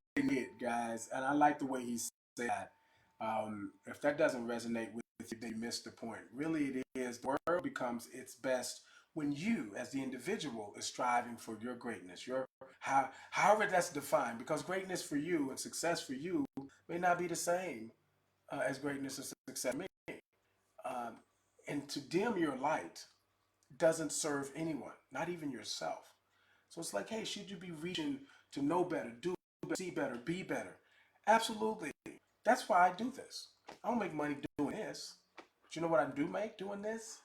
guys. And I like the way he said that. If that doesn't resonate with you, then you missed the point. Really, it is. The world becomes its best when you, as the individual, is striving for your greatness. However that's defined. Because greatness for you and success for you may not be the same as greatness and success for me. And to dim your light doesn't serve anyone, not even yourself. So it's like, hey, should you be reaching to know better, do better, see better, be better? Absolutely. That's why I do this. I don't make money doing this. But you know what I do make doing this?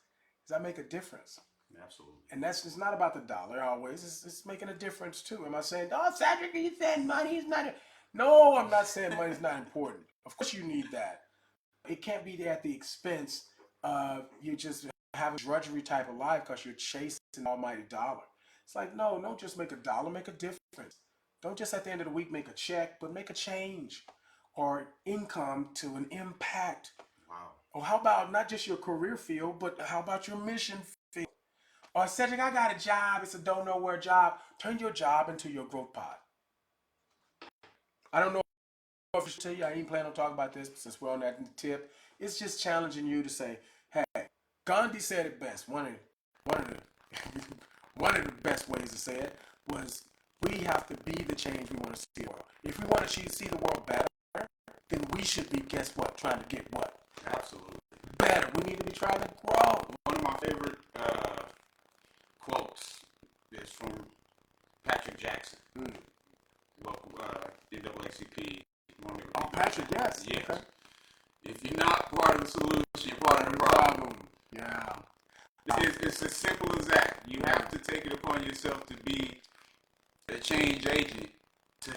Is I make a difference. Absolutely. And it's not about the dollar always. It's making a difference too. Am I saying, oh, Cedric, are you saying money is not... No, I'm not saying money is not important. Of course you need that. It can't be at the expense of you just have a drudgery type of life because you're chasing the almighty dollar. It's like, no, don't just make a dollar, make a difference. Don't just at the end of the week make a check, but make a change or income to an impact. Wow. Or how about not just your career field, but how about your mission field? Or Cedric, I got a job, it's a don't know where job. Turn your job into your growth pod. I don't know if I should tell you, I ain't planning on talking about this since we're on that tip. It's just challenging you to say, hey, Gandhi said it best. One of the best ways to say it was we have to be the change we want to see the world. If we want to see the world better, then we should be, guess what, trying to get what? Absolutely. Better. We need to be trying to grow. One of my favorite quotes is from Patrick Jackson, local NAACP. Oh, Patrick, yes. Yes. Okay. If you're not part of the solution, you're part of the problem. Yeah. It's as simple as that. You have to take it upon yourself to be a change agent to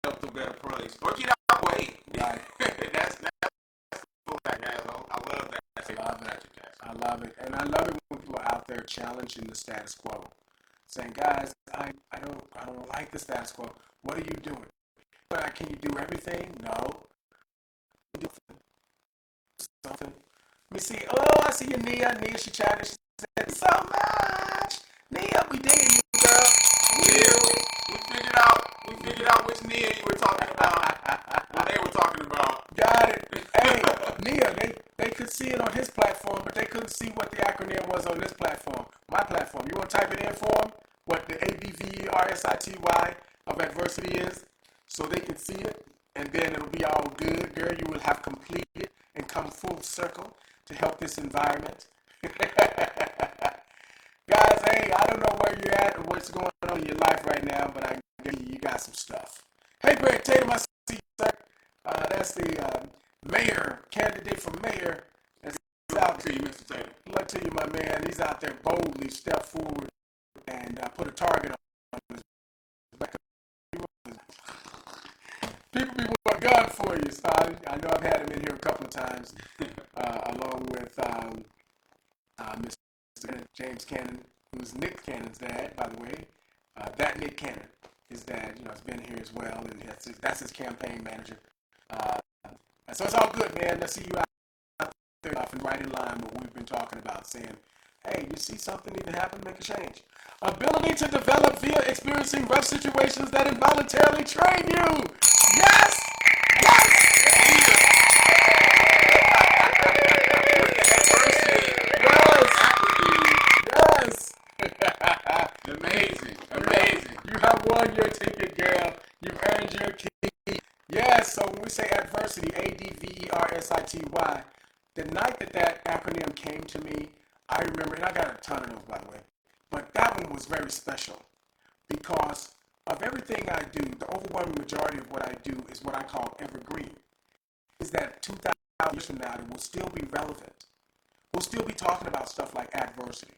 help the better place. Or get out of the way. Right. that's that, guys. I love that. I love it. And I love it when people are out there challenging the status quo. Saying, guys, I don't like the status quo. What are you doing? But can you do everything? No. Do something. Let me see. Oh, I see you, Nia. Nia, she chatted. She said, so much. Nia, we digging you, girl. We figured out which Nia you were talking about. What they were talking about. Got it. Hey, Nia, they could see it on his platform, but they couldn't see what the acronym was on this platform. My platform. You want to type it in for them? What the ABVERSITY of adversity is? So they can see it, and then it'll be all good. Girl, you will have completed and come full circle to help this environment. Guys, hey, I don't know where you're at or what's going on in your life right now, but I guess you got some stuff. Hey, Greg Tatum, I see you, sir. That's the mayor, candidate for mayor. That's out to you, Mr. Tatum. Luck to you, my man. He's out there boldly step forward and put a target on his back. People be want gun for you, so I know I've had him in here a couple of times, along with Mr. James Cannon, who's Nick Cannon's dad, by the way. That Nick Cannon, his dad, has been here as well, and that's his campaign manager. So it's all good, man. I see you out there and right in line with what we've been talking about, saying, hey, you see something need to happen, make a change. Ability to develop via experiencing rough situations that involuntarily train you. Yes! Yes! Amazing. You have won your ticket, girl. You've earned your key. Yes, so when we say adversity, ADVERSITY, the night that acronym came to me, I remember, and I got a ton of those, by the way, but that one was very special because of everything I do, the overwhelming majority of what I do is what I call evergreen. Is that 2,000 years from now, it will still be relevant. We'll still be talking about stuff like adversity,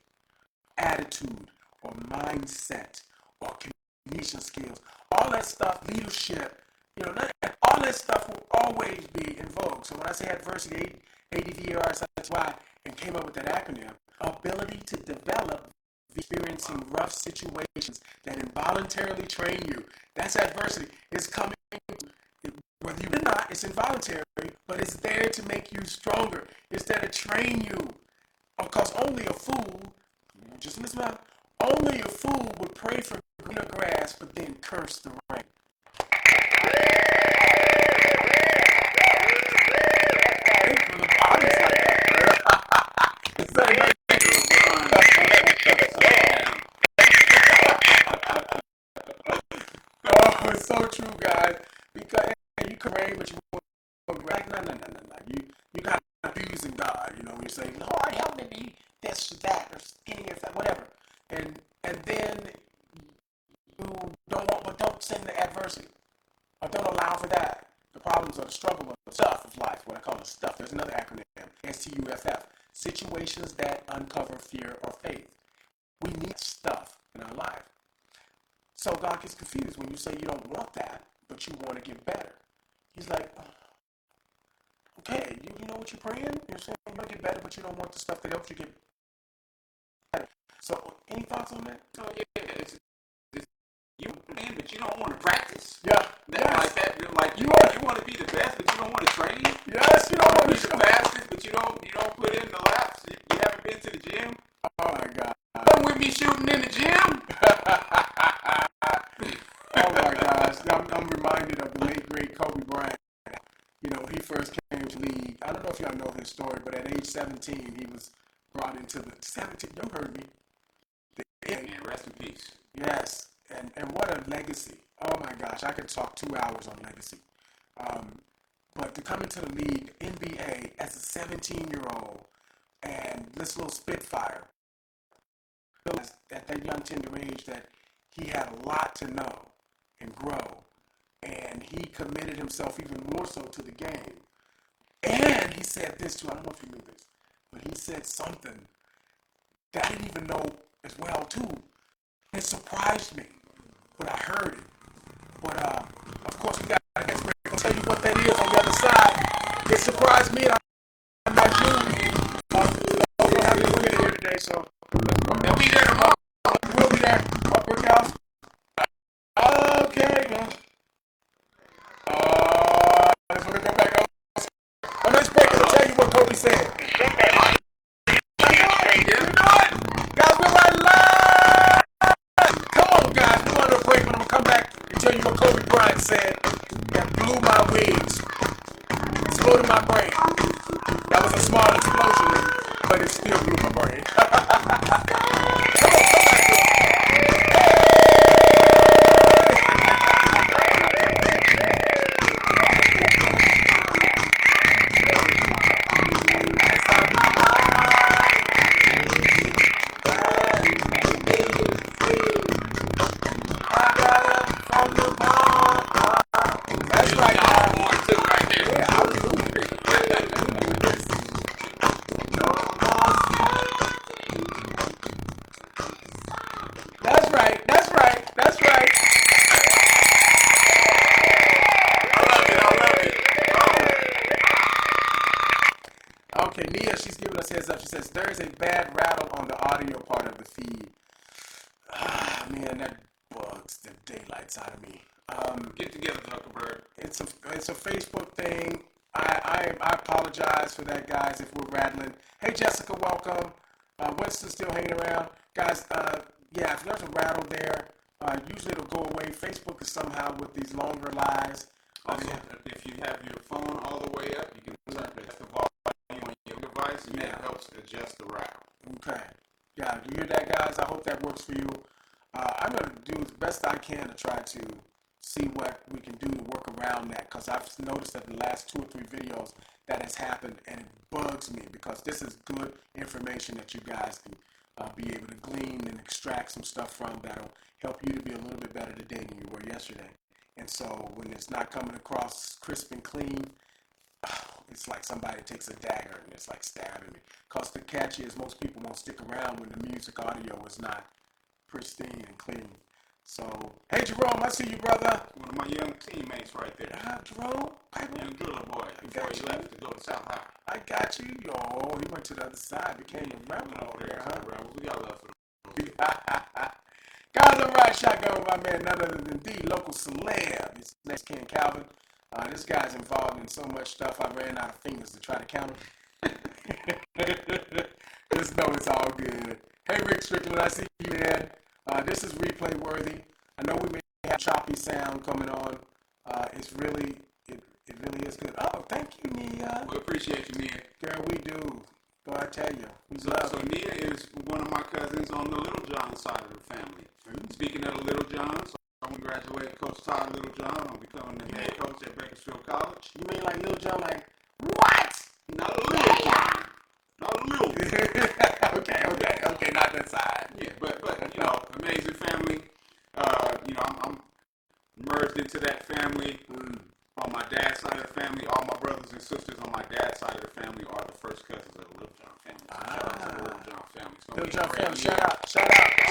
attitude, or mindset, or communication skills. All that stuff, leadership, all that stuff will always be in vogue. So when I say adversity, ADVERSITY, and came up with that acronym, ability to develop experiencing rough situations that involuntarily train you. That's adversity. It's coming, whether you or not, it's involuntary, but it's there to make you stronger. It's there to train you. Because only a fool, just in this mouth, only a fool would pray for greener grass, but then curse the rain. Oh, it's so true, guys. Because you can rain, but you won't like no. You got abusing God. When you say, Lord, help me be this or that or skinny or fat, whatever, and then you don't send the adversity or don't allow for that. The problems or the struggle or the stuff of life, what I call the stuff. There's another acronym, STUFF. Situations that uncover fear or faith. We need stuff in our life. So God gets confused when you say you don't want that, but you want to get better. He's like, okay, you know what you're praying? You're saying you want to get better, but you don't want the stuff that helps you get better. So, any thoughts on that? Oh, yeah. You man, but you don't want to practice. Yeah. Like that. Like you want to be the best, but you don't want to train. Yes, you don't want be to the fastest, but you don't put in the laps. You haven't been to the gym. Oh my God. Come with me shooting in the gym. Oh my gosh. I'm reminded of the late great Kobe Bryant. He first came to the league. I don't know if y'all know his story, but at age 17, he was brought into the 17. You heard me. Man, rest in peace. Yes. And what a legacy. Oh my gosh. I could talk 2 hours on legacy. But to come into the league, NBA, as a 17-year-old, and this little spitfire, realized at that young tender age that he had a lot to know and grow. And he committed himself even more so to the game. And he said this too, I don't know if you knew this, but he said something that I didn't even know as well too. It surprised me, but I heard it. But of course we got to get ready to tell you what that is on the other side. It surprised me, and I'm not you. I don't have any women here today, so They'll be there tomorrow. we'll be there. Brick house. Okay, man. Let's go back up. On this break, I'll tell you what Kobe said. Guys, we're right live. Come on, guys. We're on a break, but I'm going to come back and tell you what Kobe Bryant said. That blew my wings. Exploded my brain. That was a small explosion, but it still blew my brain. Come back. That's right, That's right. I love it. Okay, Nia, she's giving us heads up. She says, there is a bad rattle on the audio part of the feed. Ah, man, that daylights out of me. Get together, Zuckerberg. It's a Facebook thing. I apologize for that, guys, if we're rattling. Hey, Jessica, welcome. Winston's still hanging around. Guys, yeah, if there's a rattle there, usually it'll go away. Facebook is somehow with these longer lives. Also, if you have your phone all the way up, you can turn the volume on your device, and that helps adjust the rattle. Okay. Yeah, do you hear that, guys? I hope that works for you. I'm going to do the best I can to try to see what we can do to work around that, because I've noticed that the last 2 or 3 videos that has happened, and it bugs me because this is good information that you guys can be able to glean and extract some stuff from that'll help you to be a little bit better today than you were yesterday. And so when it's not coming across crisp and clean, it's like somebody takes a dagger and it's like stabbing me. Because the catch is most people won't stick around when the music audio is not pristine and clean. So, hey Jerome, I see you, brother. One of my young teammates right there. Jerome? Young driller boy before he left to go to South High. I got you. Yo, he went to the other side, became a rebel over there, huh? Rebels. We got love for them. Guys, I'm right shotgun with my man, none other than the local celeb. His name's Ken Calvin. This guy's involved in so much stuff, I ran out of fingers to try to count him. Just know it's all good. Hey, Rick Strickland, I see you, man. This is replay worthy. I know we may have choppy sound coming on. It really is good. Oh, thank you, Nia. We appreciate you, Nia. Girl, we do. Boy, I tell you, we love So Nia is one of my cousins on the Little John side of the family. Speaking of the Little John, so I'm congratulating Coach Todd Little John on becoming the head coach at Bakersfield College. You mean like Little John, like, what? Not a little John. Not a little. okay, not that side. Yeah, but you know, amazing family. You know, I'm merged into that family. On my dad's side of the family, all my brothers and sisters on my dad's side of the family are the first cousins of the Little John family. So shout out to the Little John family. Little John family, shout out. shout out.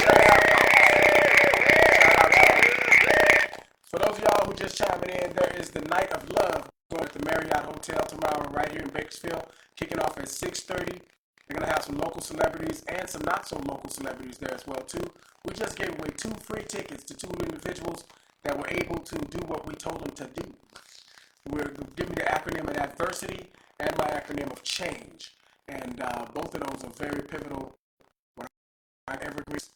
For those of y'all who just chiming in, there is the Night of Love going at the Marriott Hotel tomorrow right here in Bakersfield, kicking off at 6:30. They're going to have some local celebrities and some not so local celebrities there as well too. We just gave away 2 free tickets to 2 individuals that were able to do what we told them to do. We're giving the acronym of adversity and my acronym of change. And both of those are very pivotal, evergreens,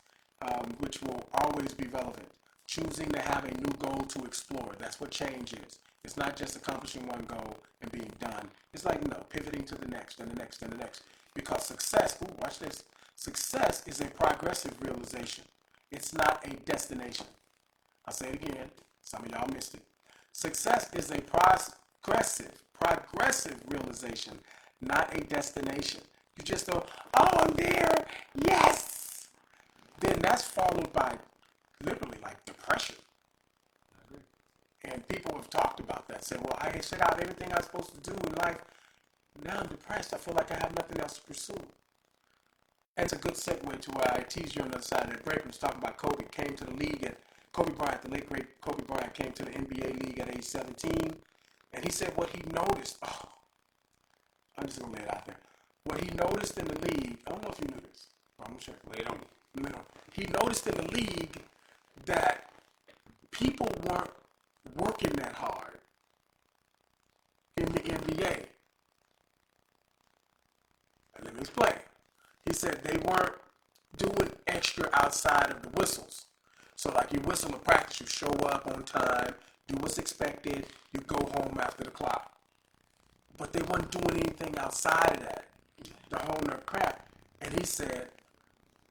which will always be relevant. Choosing to have a new goal to explore. That's what change is. It's not just accomplishing one goal and being done. It's like, pivoting to the next and the next and the next. Because success, watch this, success is a progressive realization. It's not a destination. I'll say it again. Some of y'all missed it. Success is a progressive realization, not a destination. You just go, oh, I'm there, yes. Then that's followed by literally like depression. I agree. And people have talked about that. Said, well, I set out everything I'm supposed to do in life. Now I'm depressed. I feel like I have nothing else to pursue. And it's a good segue to where I teased you on the other side of the break. I was talking about Kobe came to the league at Kobe Bryant, the late great Kobe Bryant, came to the NBA league at age 17, and he said what he noticed. Oh, I'm just gonna lay it out there. What he noticed in the league, I don't know if you knew this, but I'm gonna check. Lay it on me. No. He noticed in the league that people weren't working that hard in the NBA. Let me explain. He said they weren't doing extra outside of the whistles. So like you whistle in practice, you show up on time, do what's expected, you go home after the clock. But they weren't doing anything outside of that, the whole nother crap. And he said,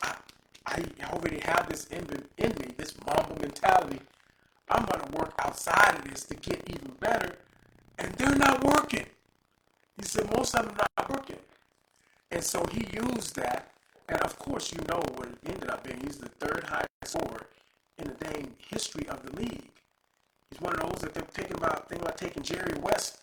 I already have this in me, this Mamba mentality. I'm going to work outside of this to get even better. And they're not working. He said most of them are not working. And so he used that. And of course, you know what it ended up being. He's the 3rd highest scorer in the dang history of the league. He's one of those that they're thinking about taking Jerry West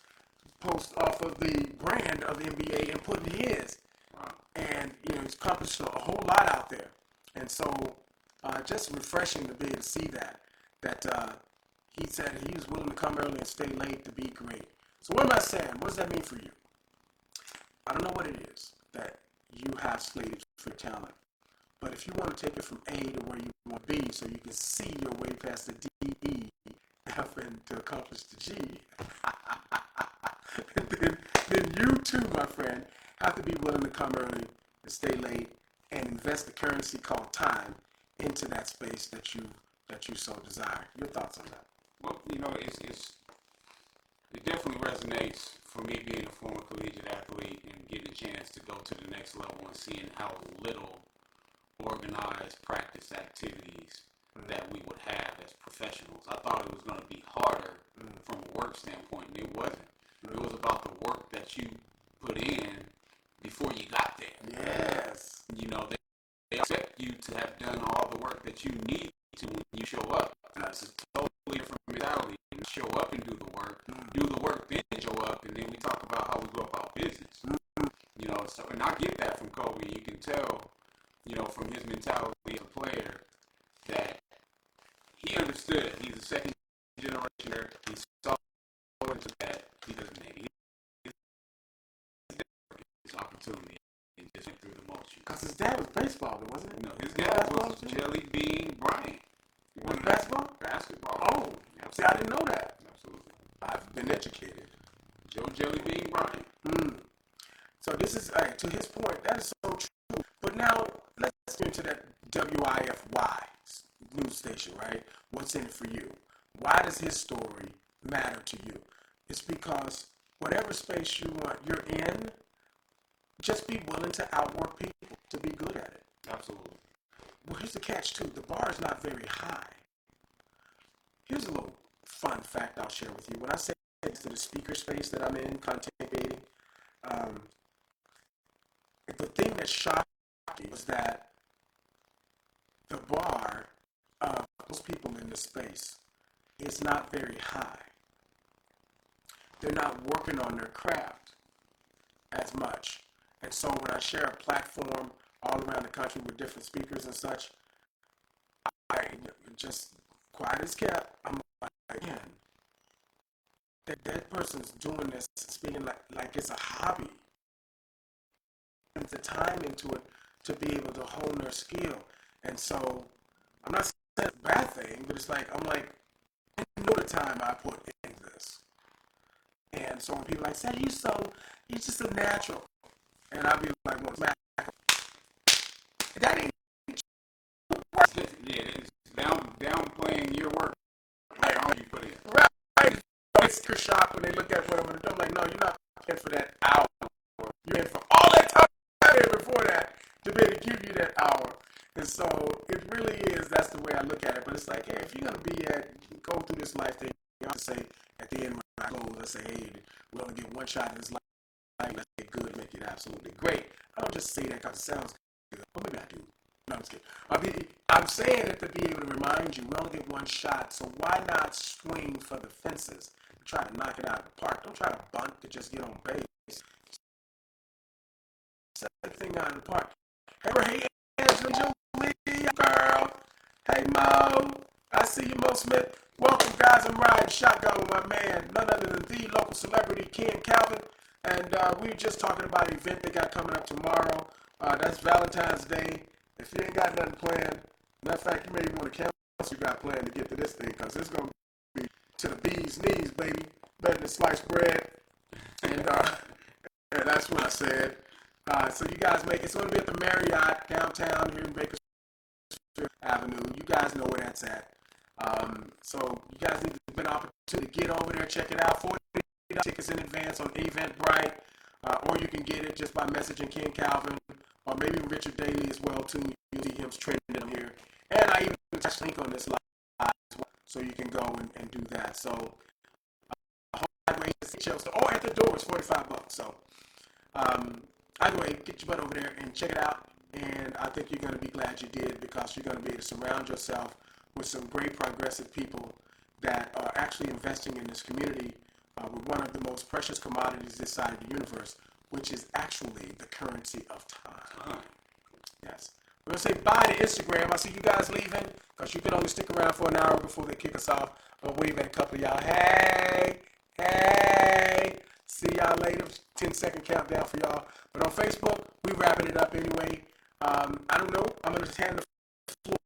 post off of the brand of the NBA and putting his. Wow. And, he's accomplished a whole lot out there. And so, just refreshing to be able to see that he said he was willing to come early and stay late to be great. So what am I saying? What does that mean for you? I don't know what it is that you have slated for talent. But if you want to take it from A to where you want to be so you can see your way past the D, having to accomplish the G. then you too, my friend, have to be willing to come early and stay late and invest the currency called time into that space that you so desire. Your thoughts on that? Well, it definitely resonates for me being a former collegiate athlete and getting a chance to go to the next level and seeing how little organized practice activities that we would have as professionals. I thought it was going to be harder from a work standpoint, and it wasn't. It was about the work that you put in before you got there. Yes. They expect you to have done all the work that you need to when you show up. That's a totally different mentality. Show up and do the work, then show up, and then we talk about how we go about business. So, and I get that from Kobe. You can tell, from his mentality as a player, that he understood it. He's a second generationer. He saw into that. He doesn't need his opportunity and just went through the motion. Because his dad was baseball, wasn't it? No, his dad was Jelly Bean Bryant. Was basketball? Basketball. Oh, see, I didn't know that. Absolutely. I've been educated. Joe Jelly Bean Bryant. So this is, to his point, that is so true. But now, let's get into that WIFY news station, right? What's in it for you? Why does his story matter to you? It's because whatever space you're in, just be willing to outwork people to be good at it. Absolutely. Well, here's the catch, too. The bar is not very high. Here's a little fun fact I'll share with you. When I say to the speaker space that I'm in, content creating, the thing that shocked me was that the bar of most people in this space is not very high. They're not working on their craft as much. And so when I share a platform all around the country with different speakers and such, I just quiet as kept. I'm like, man, that person's doing this, speaking like it's a hobby. And the time into it to be able to hone their skill. And so I'm not saying it's a bad thing, but it's like, I'm like, I know the time I put into this. And so when people like, say, you're just a natural. And I'll be like, well, that ain't yeah, it's downplaying your work. Like how you put it. Right. It's your shop when they look at what I'm going to do. I'm like, no, you're not in for that hour. You're in for all that time before that to be able to give you that hour. And so it really is, that's the way I look at it. But it's like, hey, if you're going to go through this life thing, you have to say at the end when I close, I say, hey, we only get one shot in this life. Let's get good, make it absolutely great. I don't just say that because it sounds good. Well, maybe I do. No, I'm just kidding. I'm saying it to be able to remind you, we only get one shot, so why not swing for the fences? Try to knock it out of the park. Don't try to bunt to just get on base. Set that thing out of the park. Hey, Angela Jolie, girl. Hey, Mo. I see you, Mo Smith. Welcome, guys. I'm riding shotgun with my man, none other than the local celebrity, Ken Calvin. And we were just talking about an event they got coming up tomorrow. That's Valentine's Day. If you ain't got nothing planned, matter of fact, you may want to cancel what you got planned to get to this thing, because it's going to be to the bee's knees, baby. Better than sliced bread. And yeah, that's what I said. So you guys it's going to be at the Marriott downtown here in Bakersfield Avenue. You guys know where that's at. So you guys need to be an opportunity to get over there, check it out. 40 tickets in advance on Eventbrite, or you can get it just by messaging Ken Calvin, or maybe Richard Daly as well too. You see him trending here, and I even attach a link on this live as well, so you can go and do that. So, or at the door it's $45. So, either way, get your butt over there and check it out. And I think you're going to be glad you did, because you're going to be able to surround yourself with some great progressive people that are actually investing in this community. With one of the most precious commodities this side of the universe, which is actually the currency of time. Yes. We're going to say bye to Instagram. I see you guys leaving, because you can only stick around for an hour before they kick us off. I'll wave at a couple of y'all. Hey. See y'all later. 10-second countdown for y'all. But on Facebook, we wrapping it up anyway. I don't know. I'm going to hand the floor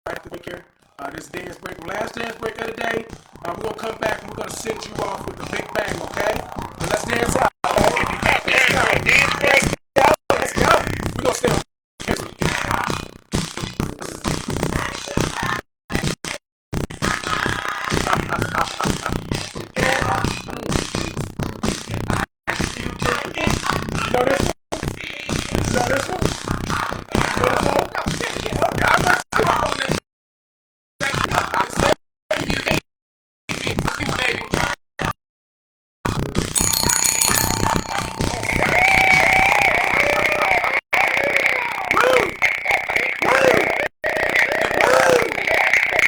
right after the break here. This dance break, last dance break of the day. We're going to come back and we're going to send you off with the big bang, okay? So let's dance out. Let's go. We're going to stay on. You know this one? You know this one? You know this one? Okay, I'm going to sit on this.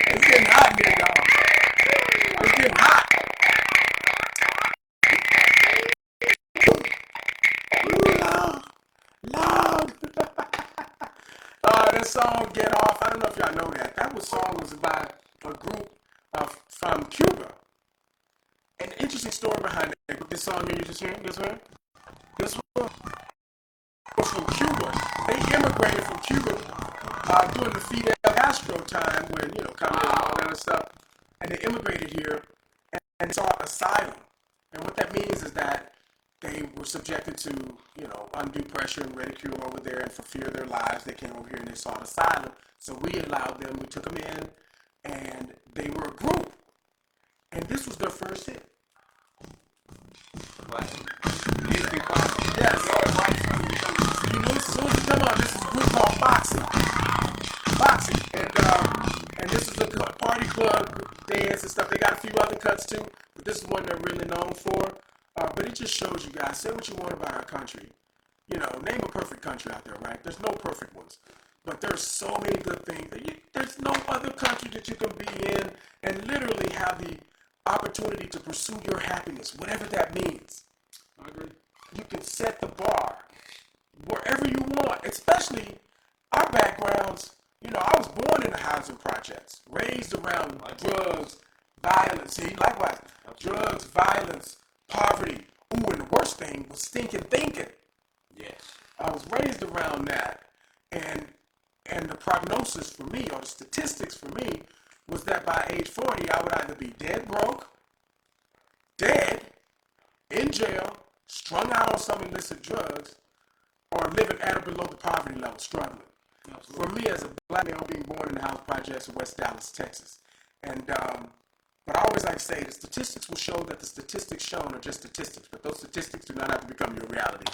It's getting hot here, y'all. It's getting hot. Lord. That song "Get Off." I don't know if y'all know that. That song was by a group from Cuba. An interesting story behind it. This song here you just hearing, this one was from Cuba. They immigrated from Cuba during the Fidel Castro time, when communism and all that other stuff, and they immigrated here and sought asylum. And what that means is that they were subjected to, undue pressure and ridicule over there, and for fear of their lives, they came over here and they sought asylum. So we allowed them, we took them in, and they were a group. And this was their first hit. Yes. You know, as soon as you come on, this is a group called Foxy. And this is a party club dance and stuff. They got a few other cuts too, but this is one they're really known for. But it just shows you guys, say what you want about our country. Name a perfect country out there, right? There's no perfect ones. But there's so many good things. There's no other country that you can be in and literally have the opportunity to pursue your happiness, whatever that means. I agree. You can set the bar wherever you want, especially our backgrounds. I was born in the housing projects, raised around drugs, violence. See, likewise, drugs, violence, poverty. Ooh, and the worst thing was stinking thinking. Yes. I was raised around that, and the prognosis for me, or the statistics for me, was that by age 40, I would either be dead broke, dead, in jail, strung out on some illicit drugs, or living at or below the poverty level, struggling. Absolutely. For me, as a black male being born in the house projects of West Dallas, Texas, and but I always like to say the statistics will show that the statistics shown are just statistics, but those statistics do not have to become your reality.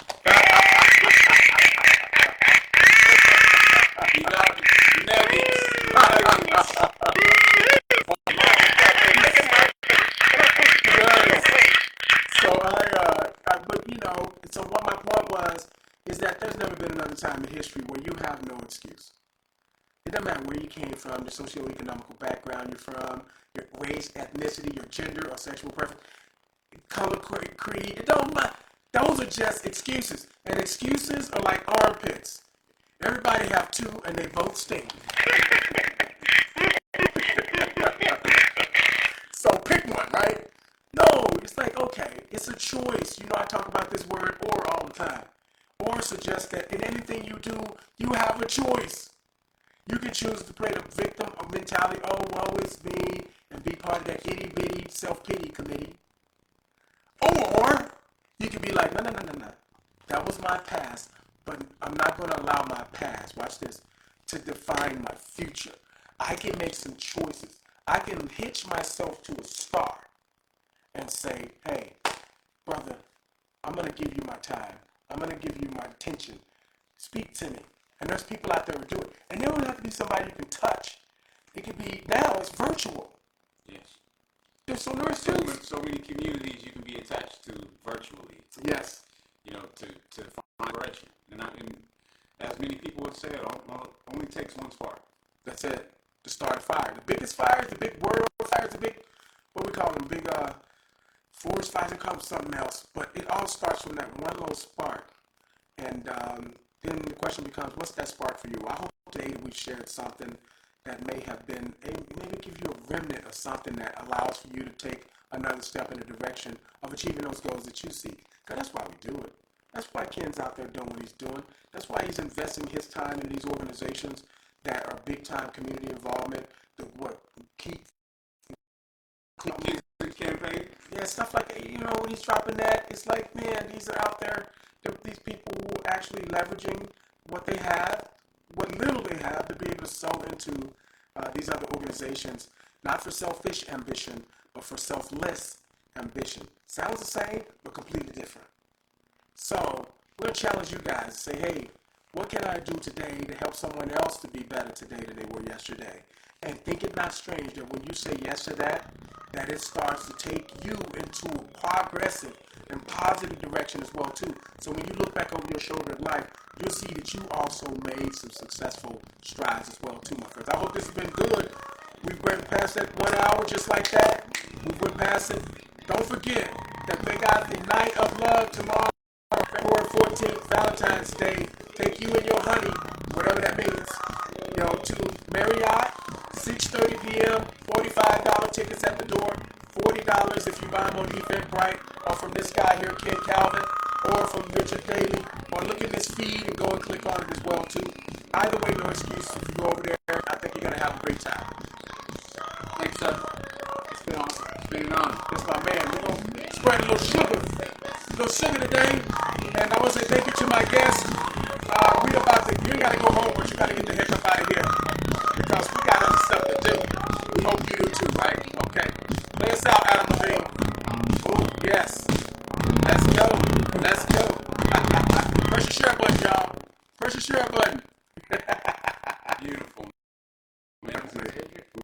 So what my point was is that there's never been another time in history where you have no excuse. It doesn't matter where you came from, your socioeconomic background you're from, your race, ethnicity, your gender or sexual preference, color, creed. It don't matter. Those are just excuses, and excuses are like armpits. Everybody have two, and they both stink. So pick one, right? No, it's like, okay, it's a choice. I talk about this word "or" all the time. Or suggests that in anything you do, you have a choice. You can choose to play the victim of mentality, oh, woe is me, and be part of that itty-bitty self-pity committee. Or you can be like, no. That was my past, but I'm not going to allow my past, watch this, to define my future. I can make some choices. I can hitch myself to a star and say, hey, brother, I'm going to give you my time. I'm going to give you my attention. Speak to me. And there's people out there who do it. And they don't have to be somebody you can touch. It could be, now it's virtual. Yes. There's so many communities you can be attached to virtually. Yes. To find direction. And as many people would say, it only takes one spark. That's it. To start a fire. The biggest fires, the big world fires, the big, what we call them, big forest fires, they call them something else. But it all starts from that one little spark. And then the question becomes, what's that spark for you? I hope today we've shared something that may have been, maybe give you a remnant of something that allows for you to take another step in the direction of achieving those goals that you seek. Because that's why we do it. That's why Ken's out there doing what he's doing. That's why he's investing his time in these organizations that are big-time community involvement. stuff like that, when he's dropping that, it's like, man, these are out there, these people who are actually leveraging what they have, what little they have, to be able to sell into these other organizations, not for selfish ambition, but for selfless ambition. Sounds the same, but completely different. So we're going to challenge you guys to say, hey, what can I do today to help someone else to be better today than they were yesterday? And think it not strange that when you say yes to that, that it starts to take you into a progressive and positive direction as well too. So when you look back over your shoulder in life, you'll see that you also made some successful strides as well too, my friends. I hope this has been good. We've went past that 1 hour just like that. We went past it. Don't forget that they got the Night of Love tomorrow, February 14th, Valentine's Day. Take you and your honey, whatever that means, to Marriott, 6:30 p.m., $45 tickets at the door, $40 if you buy them on Eventbrite, or from this guy here, Ken Calvin, or from Richard Daly, or look at this feed and go and click on it as well too. Either way, no excuse. If you go over there, I think you're going to have a great time. Thanks, sir. It's been awesome. It's been an honor. That's my man. We're going to spread a little sugar